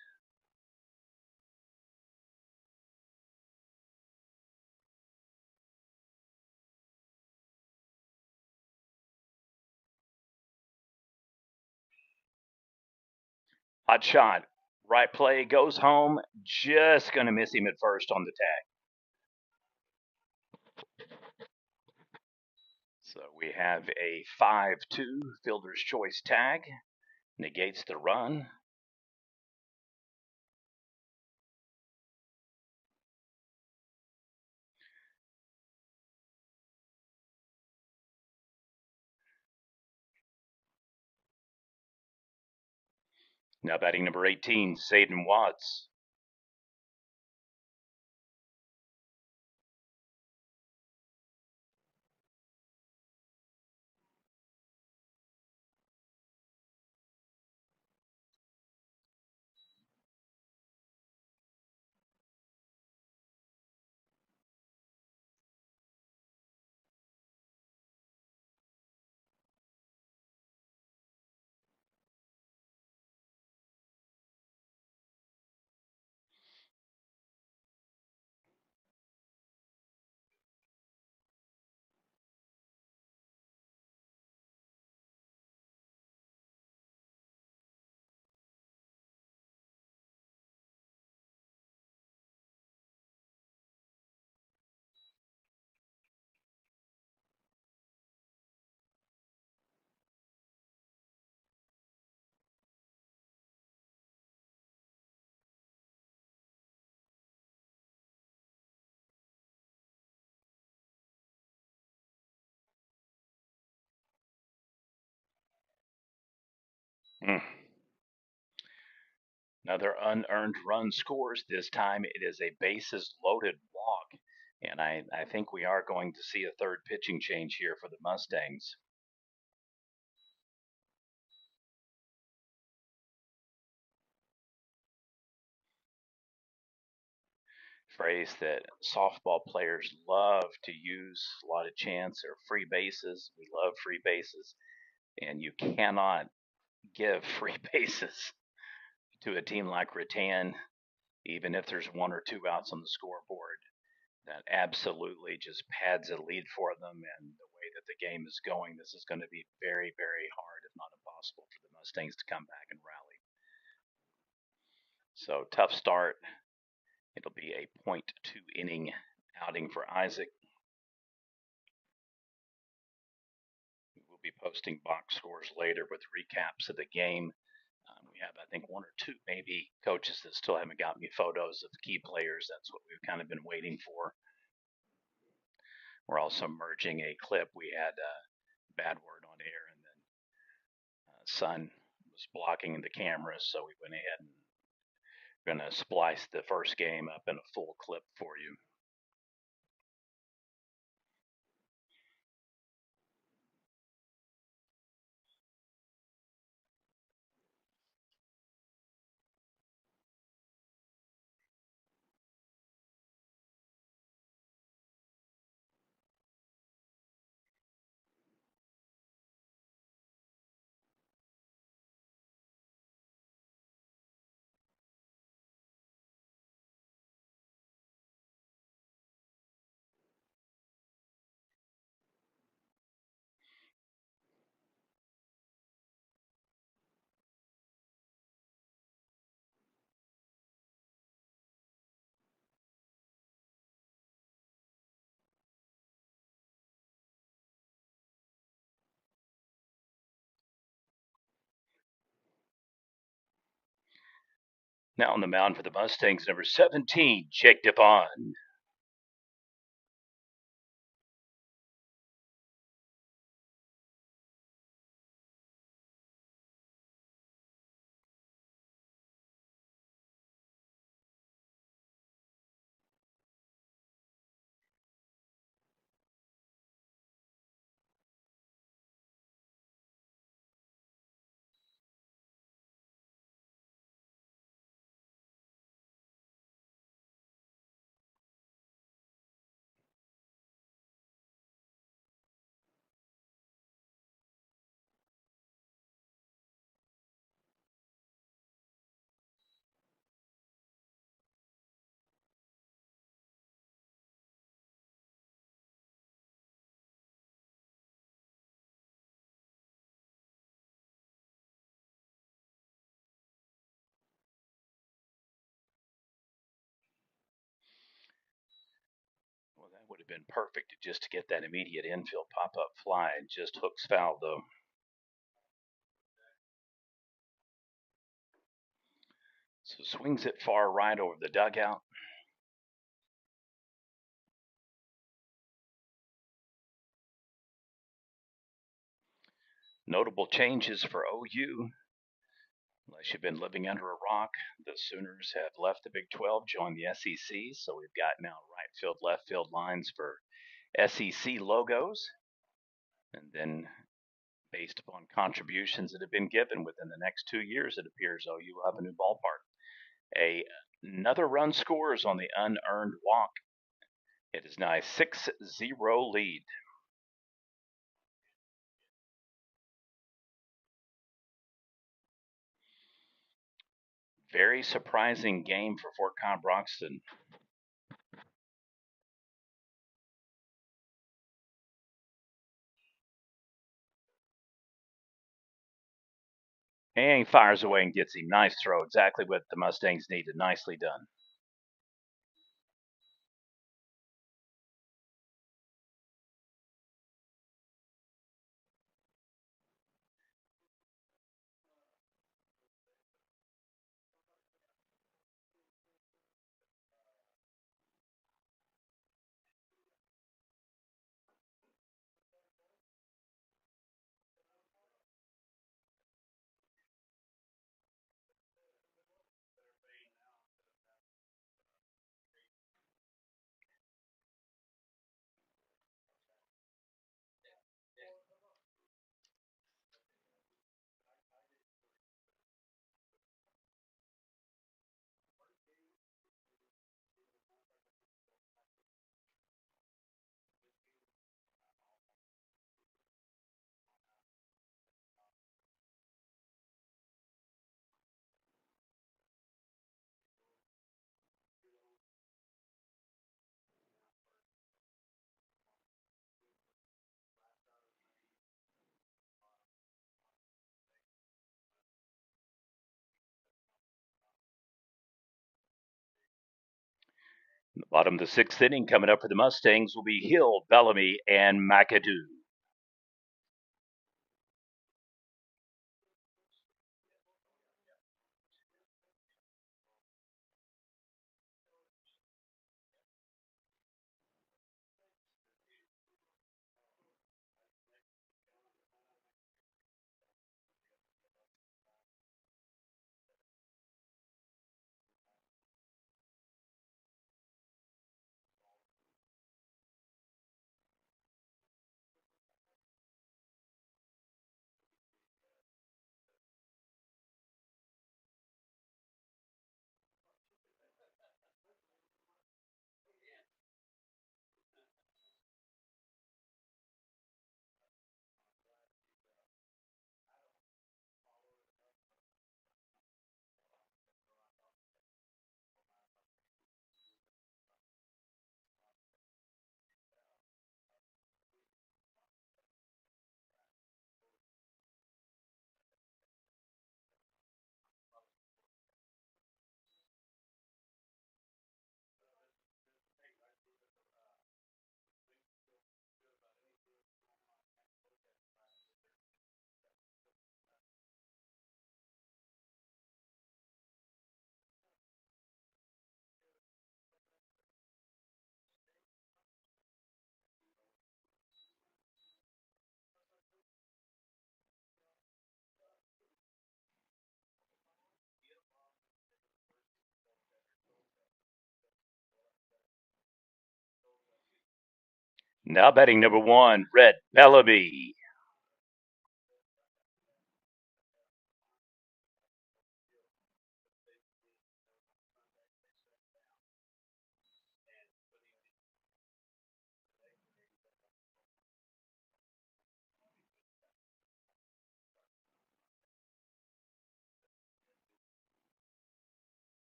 Hot shot, right play, goes home, just going to miss him at first on the tag. So we have a 5-2 fielder's choice tag, negates the run. Now batting number 18, Saden Watts. Mm. Another unearned run scores. This time it is a bases loaded walk. And I think we are going to see a third pitching change here for the Mustangs. Phrase that softball players love to use a lot of chance or free bases. We love free bases. And you cannot give free bases to a team like Rattan, even if there's 1 or 2 outs on the scoreboard. That absolutely just pads a lead for them. And the way that the game is going, this is going to be very, very hard, if not impossible, for the Mustangs to come back and rally. So tough start. It'll be a .2 inning outing for Isaac. We'll be posting box scores later with recaps of the game. We have, I think, one or two maybe coaches that still haven't got me photos of key players. That's what we've kind of been waiting for. We're also merging a clip. We had bad word on air, and then Son was blocking the camera, so we went ahead and going to splice the first game up in a full clip for you. Now on the mound for the Mustangs, number 17, Jake Devon. Well, that would have been perfect just to get that immediate infield pop-up fly. Just hooks foul, though. So swings it far right over the dugout. Notable changes for OU. Unless you've been living under a rock, the Sooners have left the Big 12, joined the SEC. So we've got now right field, left field lines for SEC logos. And then, based upon contributions that have been given within the next 2 years, it appears OU will have a new ballpark. Another run scores on the unearned walk. It is now a 6-0 lead. Very surprising game for Fort Collins-Broxton. And he fires away and gets him. Nice throw. Exactly what the Mustangs needed. Nicely done. The bottom of the sixth inning, coming up for the Mustangs will be Hill, Bellamy, and McAdoo. Now batting number one, Red Bellamy.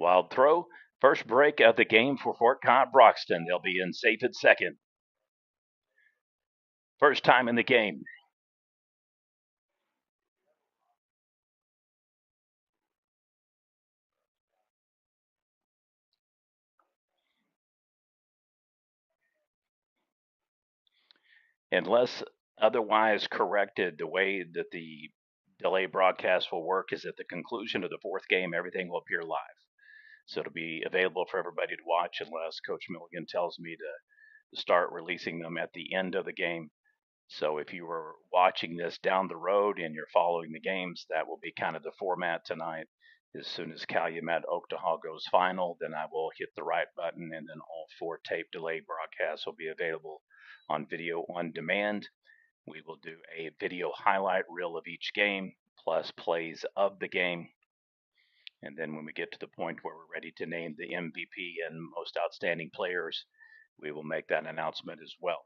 Wild throw. First break of the game for Fort Cott Broxton. They'll be in safe at second. First time in the game. Unless otherwise corrected, the way that the delay broadcast will work is at the conclusion of the fourth game, everything will appear live. So it'll be available for everybody to watch unless Coach Milligan tells me to start releasing them at the end of the game. So if you were watching this down the road and you're following the games, that will be kind of the format tonight. As soon as Calumet Oaktaha goes final, then I will hit the right button, and then all four tape delay broadcasts will be available on video on demand. We will do a video highlight reel of each game, plus plays of the game. And then when we get to the point where we're ready to name the MVP and most outstanding players, we will make that announcement as well.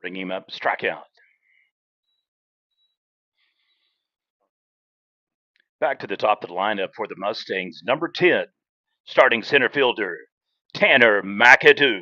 Ring him up, strikeout. Back to the top of the lineup for the Mustangs, number 10, starting center fielder, Tanner McAdoo.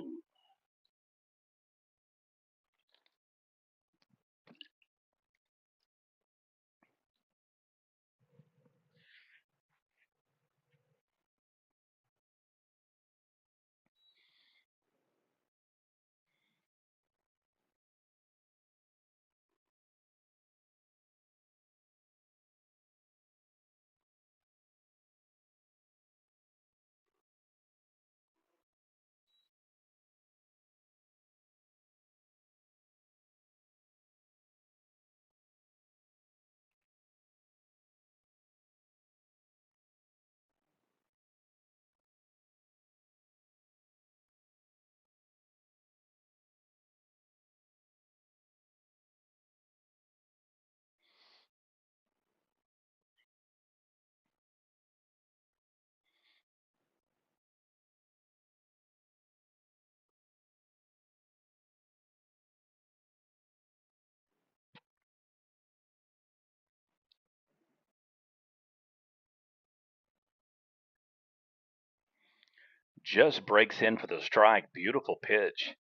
Just breaks in for the strike. Beautiful pitch.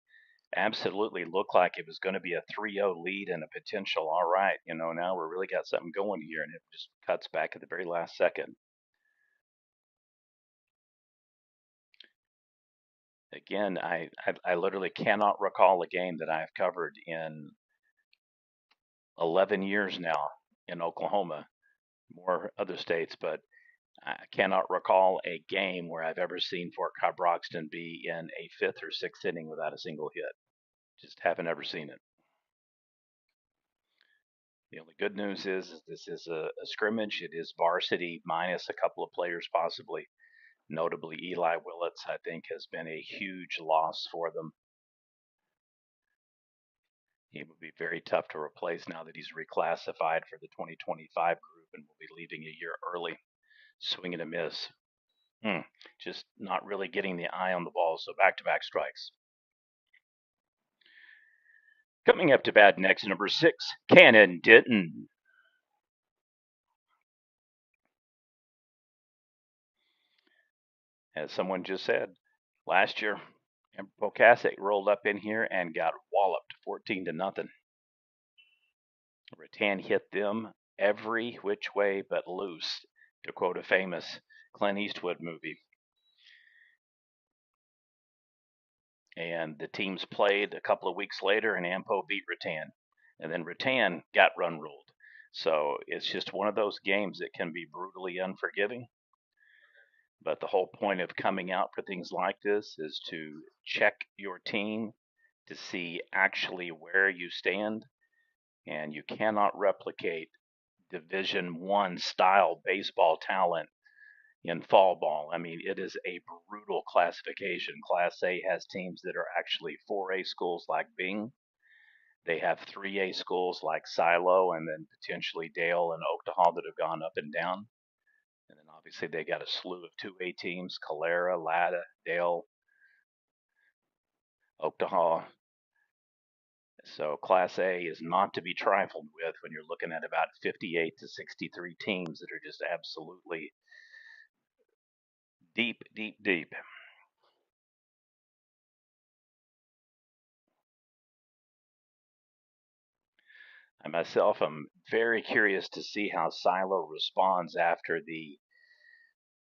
Absolutely looked like it was going to be a 3-0 lead and a potential, all right, now we're really got something going here, and it just cuts back at the very last second. Again, I literally cannot recall a game that I've covered in 11 years now in Oklahoma, more other states, but I cannot recall a game where I've ever seen Fort Cobb Broxton be in a fifth or sixth inning without a single hit. Just haven't ever seen it. The only good news is this is a scrimmage. It is varsity minus a couple of players possibly. Notably, Eli Willits, I think, has been a huge loss for them. He will be very tough to replace now that he's reclassified for the 2025 group and will be leaving a year early. Swing and a miss. Just not really getting the eye on the ball, so back-to-back strikes. Coming up to bat next, number 6, Cannon Denton. As someone just said, last year, Bocasek rolled up in here and got walloped 14-0. Rattan hit them every which way but loose, to quote a famous Clint Eastwood movie. And the teams played a couple of weeks later, and Ampo beat Rattan. And then Rattan got run ruled. So it's just one of those games that can be brutally unforgiving. But the whole point of coming out for things like this is to check your team to see actually where you stand. And you cannot replicate Division I style baseball talent in fall ball. I mean, it is a brutal classification. Class A has teams that are actually 4A schools like Bing. They have 3A schools like Silo, and then potentially Dale and Oaktahaw that have gone up and down. And then obviously they got a slew of 2A teams: Calera, Latta, Dale, Oaktahaw. So Class A is not to be trifled with when you're looking at about 58 to 63 teams that are just absolutely deep, deep, deep. I myself am very curious to see how Silo responds after the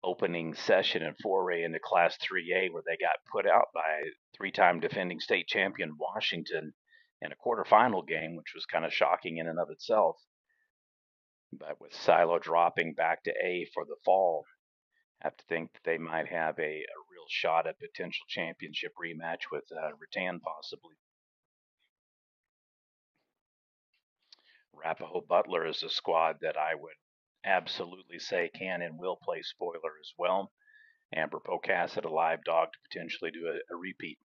opening session in foray into Class 3A, where they got put out by 3-time defending state champion Washington in a quarterfinal game, which was kind of shocking in and of itself. But with Silo dropping back to A for the fall, I have to think that they might have a real shot at potential championship rematch with Rattan possibly. Arapahoe Butler is a squad that I would absolutely say can and will play spoiler as well. Amber Pocasset, a live dog to potentially do a repeat.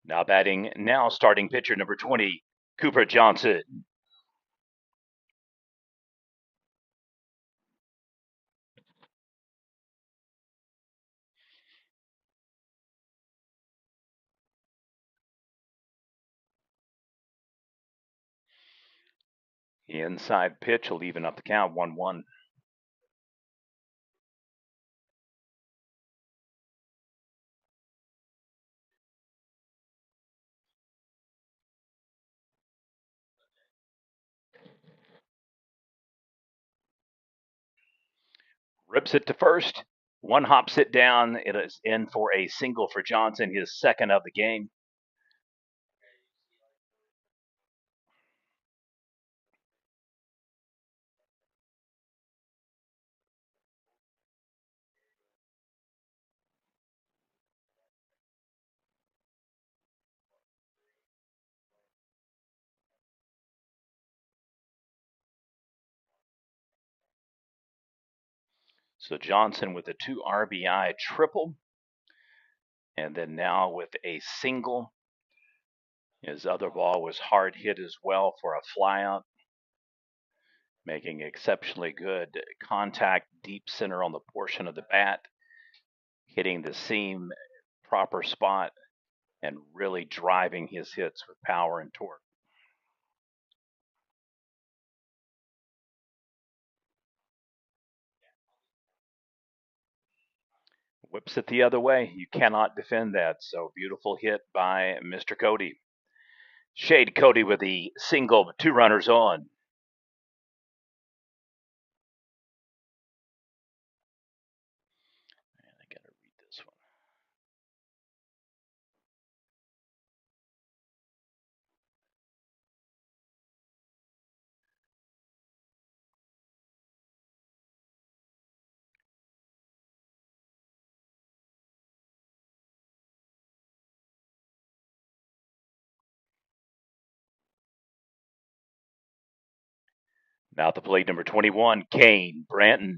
Now batting, now starting pitcher number 20, Cooper Johnson. The inside pitch will even up the count 1-1. Rips it to first. One hops it down. It is in for a single for Johnson, his second of the game. So Johnson with a 2 RBI triple. And then now with a single. His other ball was hard hit as well for a flyout, making exceptionally good contact deep center on the portion of the bat, hitting the seam proper spot, and really driving his hits with power and torque. Whips it the other way. You cannot defend that. So beautiful hit by Mr. Cody. Shade Cody with the single, 2 runners on. And I gotta read this one. Now at the plate, number 21, Kane Branton.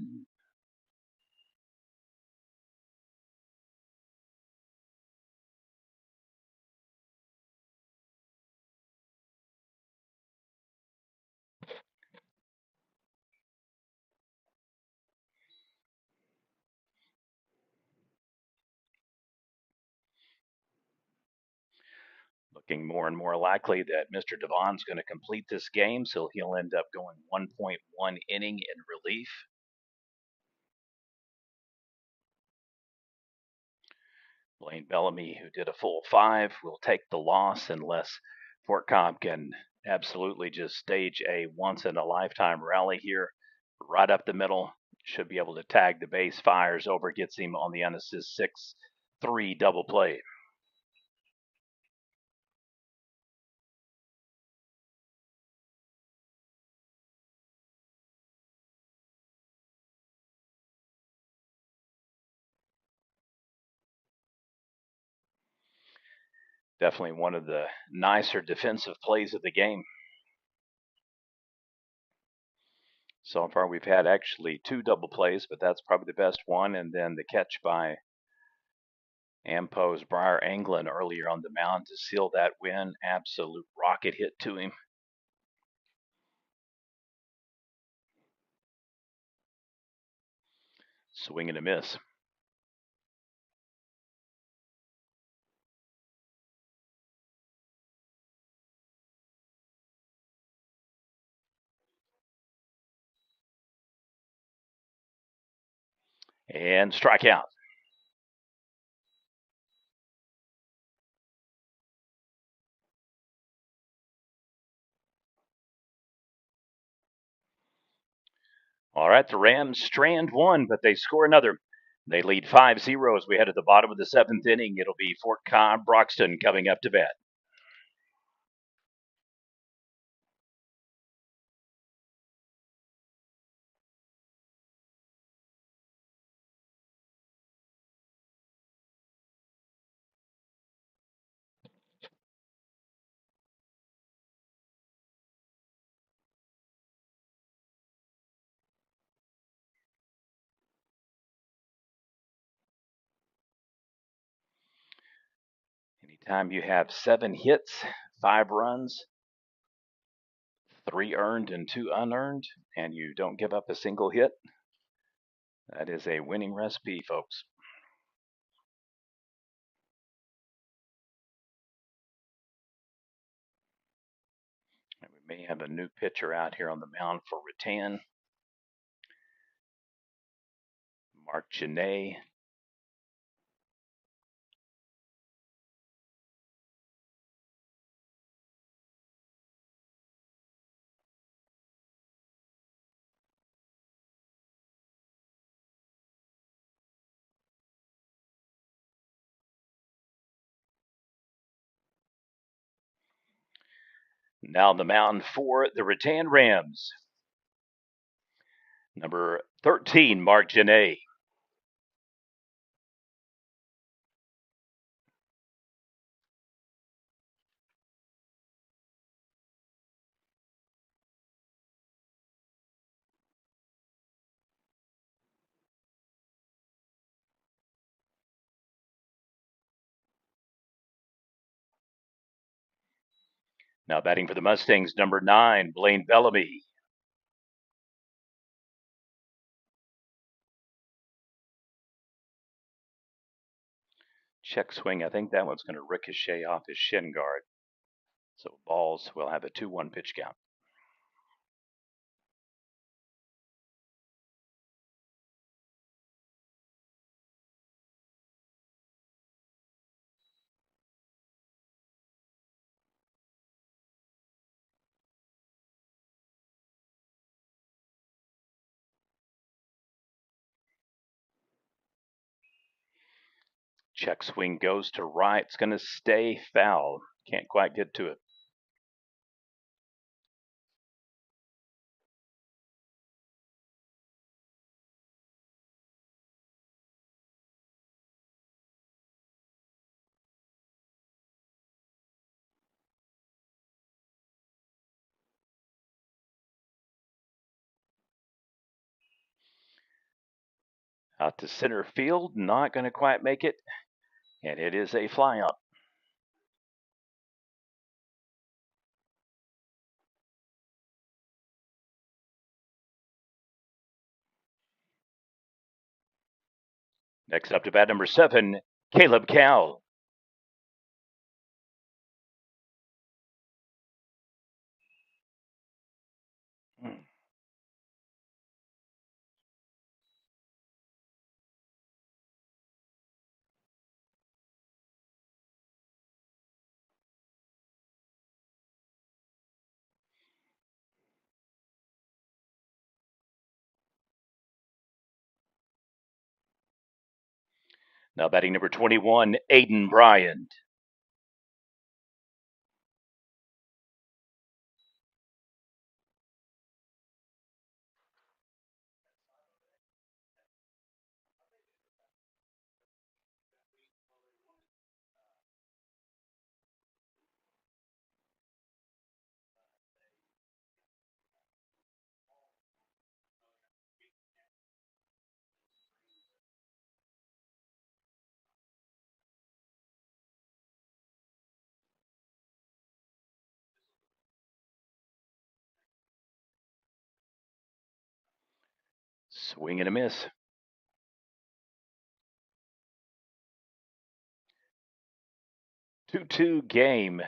Looking more and more likely that Mr. Devon's going to complete this game, so he'll end up going 1.1 inning in relief. Blaine Bellamy, who did a full 5, will take the loss unless Fort Cobb can absolutely just stage a once-in-a-lifetime rally here. Right up the middle, should be able to tag the base, fires over, gets him on the unassist 6-3 double play. Definitely one of the nicer defensive plays of the game. So far, we've had actually 2 double plays, but that's probably the best one. And then the catch by Ampo's Briar Anglin earlier on the mound to seal that win. Absolute rocket hit to him. Swing and a miss. And strikeout. All right, the Rams strand one, but they score another. They lead 5-0 as we head to the bottom of the 7th inning. It'll be Fort Cobb Broxton coming up to bat. Anytime you have 7 hits, 5 runs, 3 earned and 2 unearned, and you don't give up a single hit, that is a winning recipe, folks. And we may have a new pitcher out here on the mound for Rattan. Mark Janae. Now the mound for the Rattan Rams. Number 13, Mark Janae. Now batting for the Mustangs, number 9, Blaine Bellamy. Check swing. I think that one's going to ricochet off his shin guard. So balls will have a 2-1 pitch count. Check swing goes to right. It's going to stay foul. Can't quite get to it. Out to center field. Not going to quite make it. And it is a fly up. Next up to bat number 7, Caleb Cal. Now batting number 21, Aiden Bryant. Swing and a miss. 2-2 game.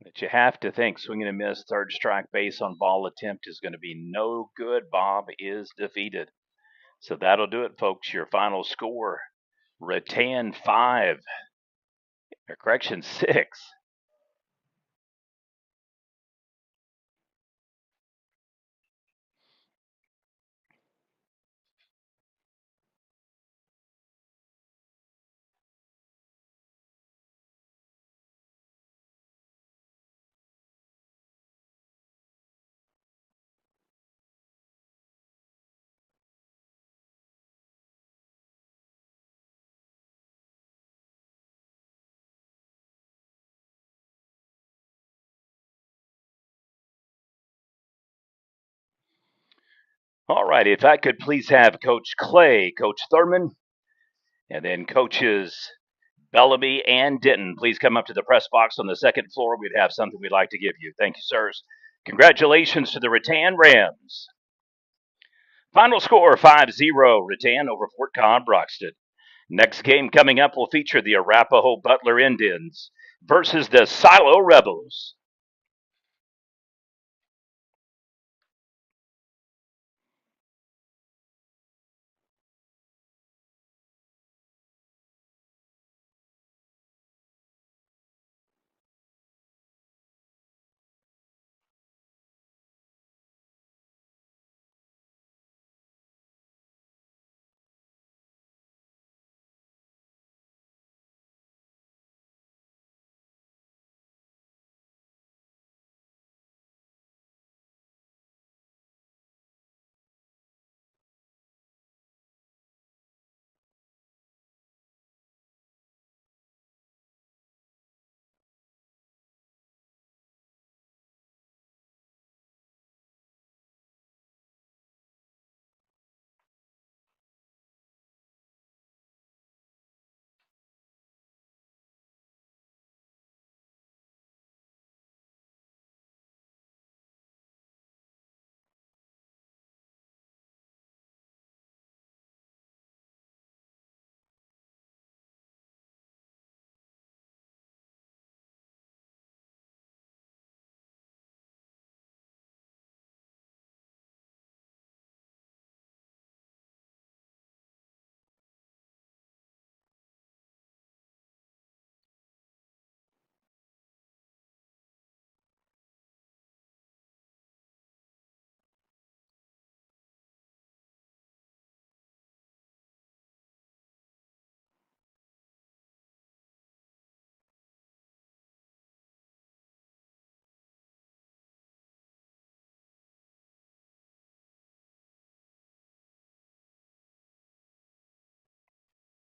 That you have to think swing and a miss, third strike base on ball attempt is going to be no good. Bob is defeated. So that'll do it, folks. Your final score, Rattan 5, or correction, 6. All right, if I could please have Coach Clay, Coach Thurman, and then Coaches Bellamy and Denton, please come up to the press box on the second floor. We'd have something we'd like to give you. Thank you, sirs. Congratulations to the Rattan Rams. Final score 5-0, Rattan over Fort Con Broxton. Next game coming up will feature the Arapahoe Butler Indians versus the Silo Rebels.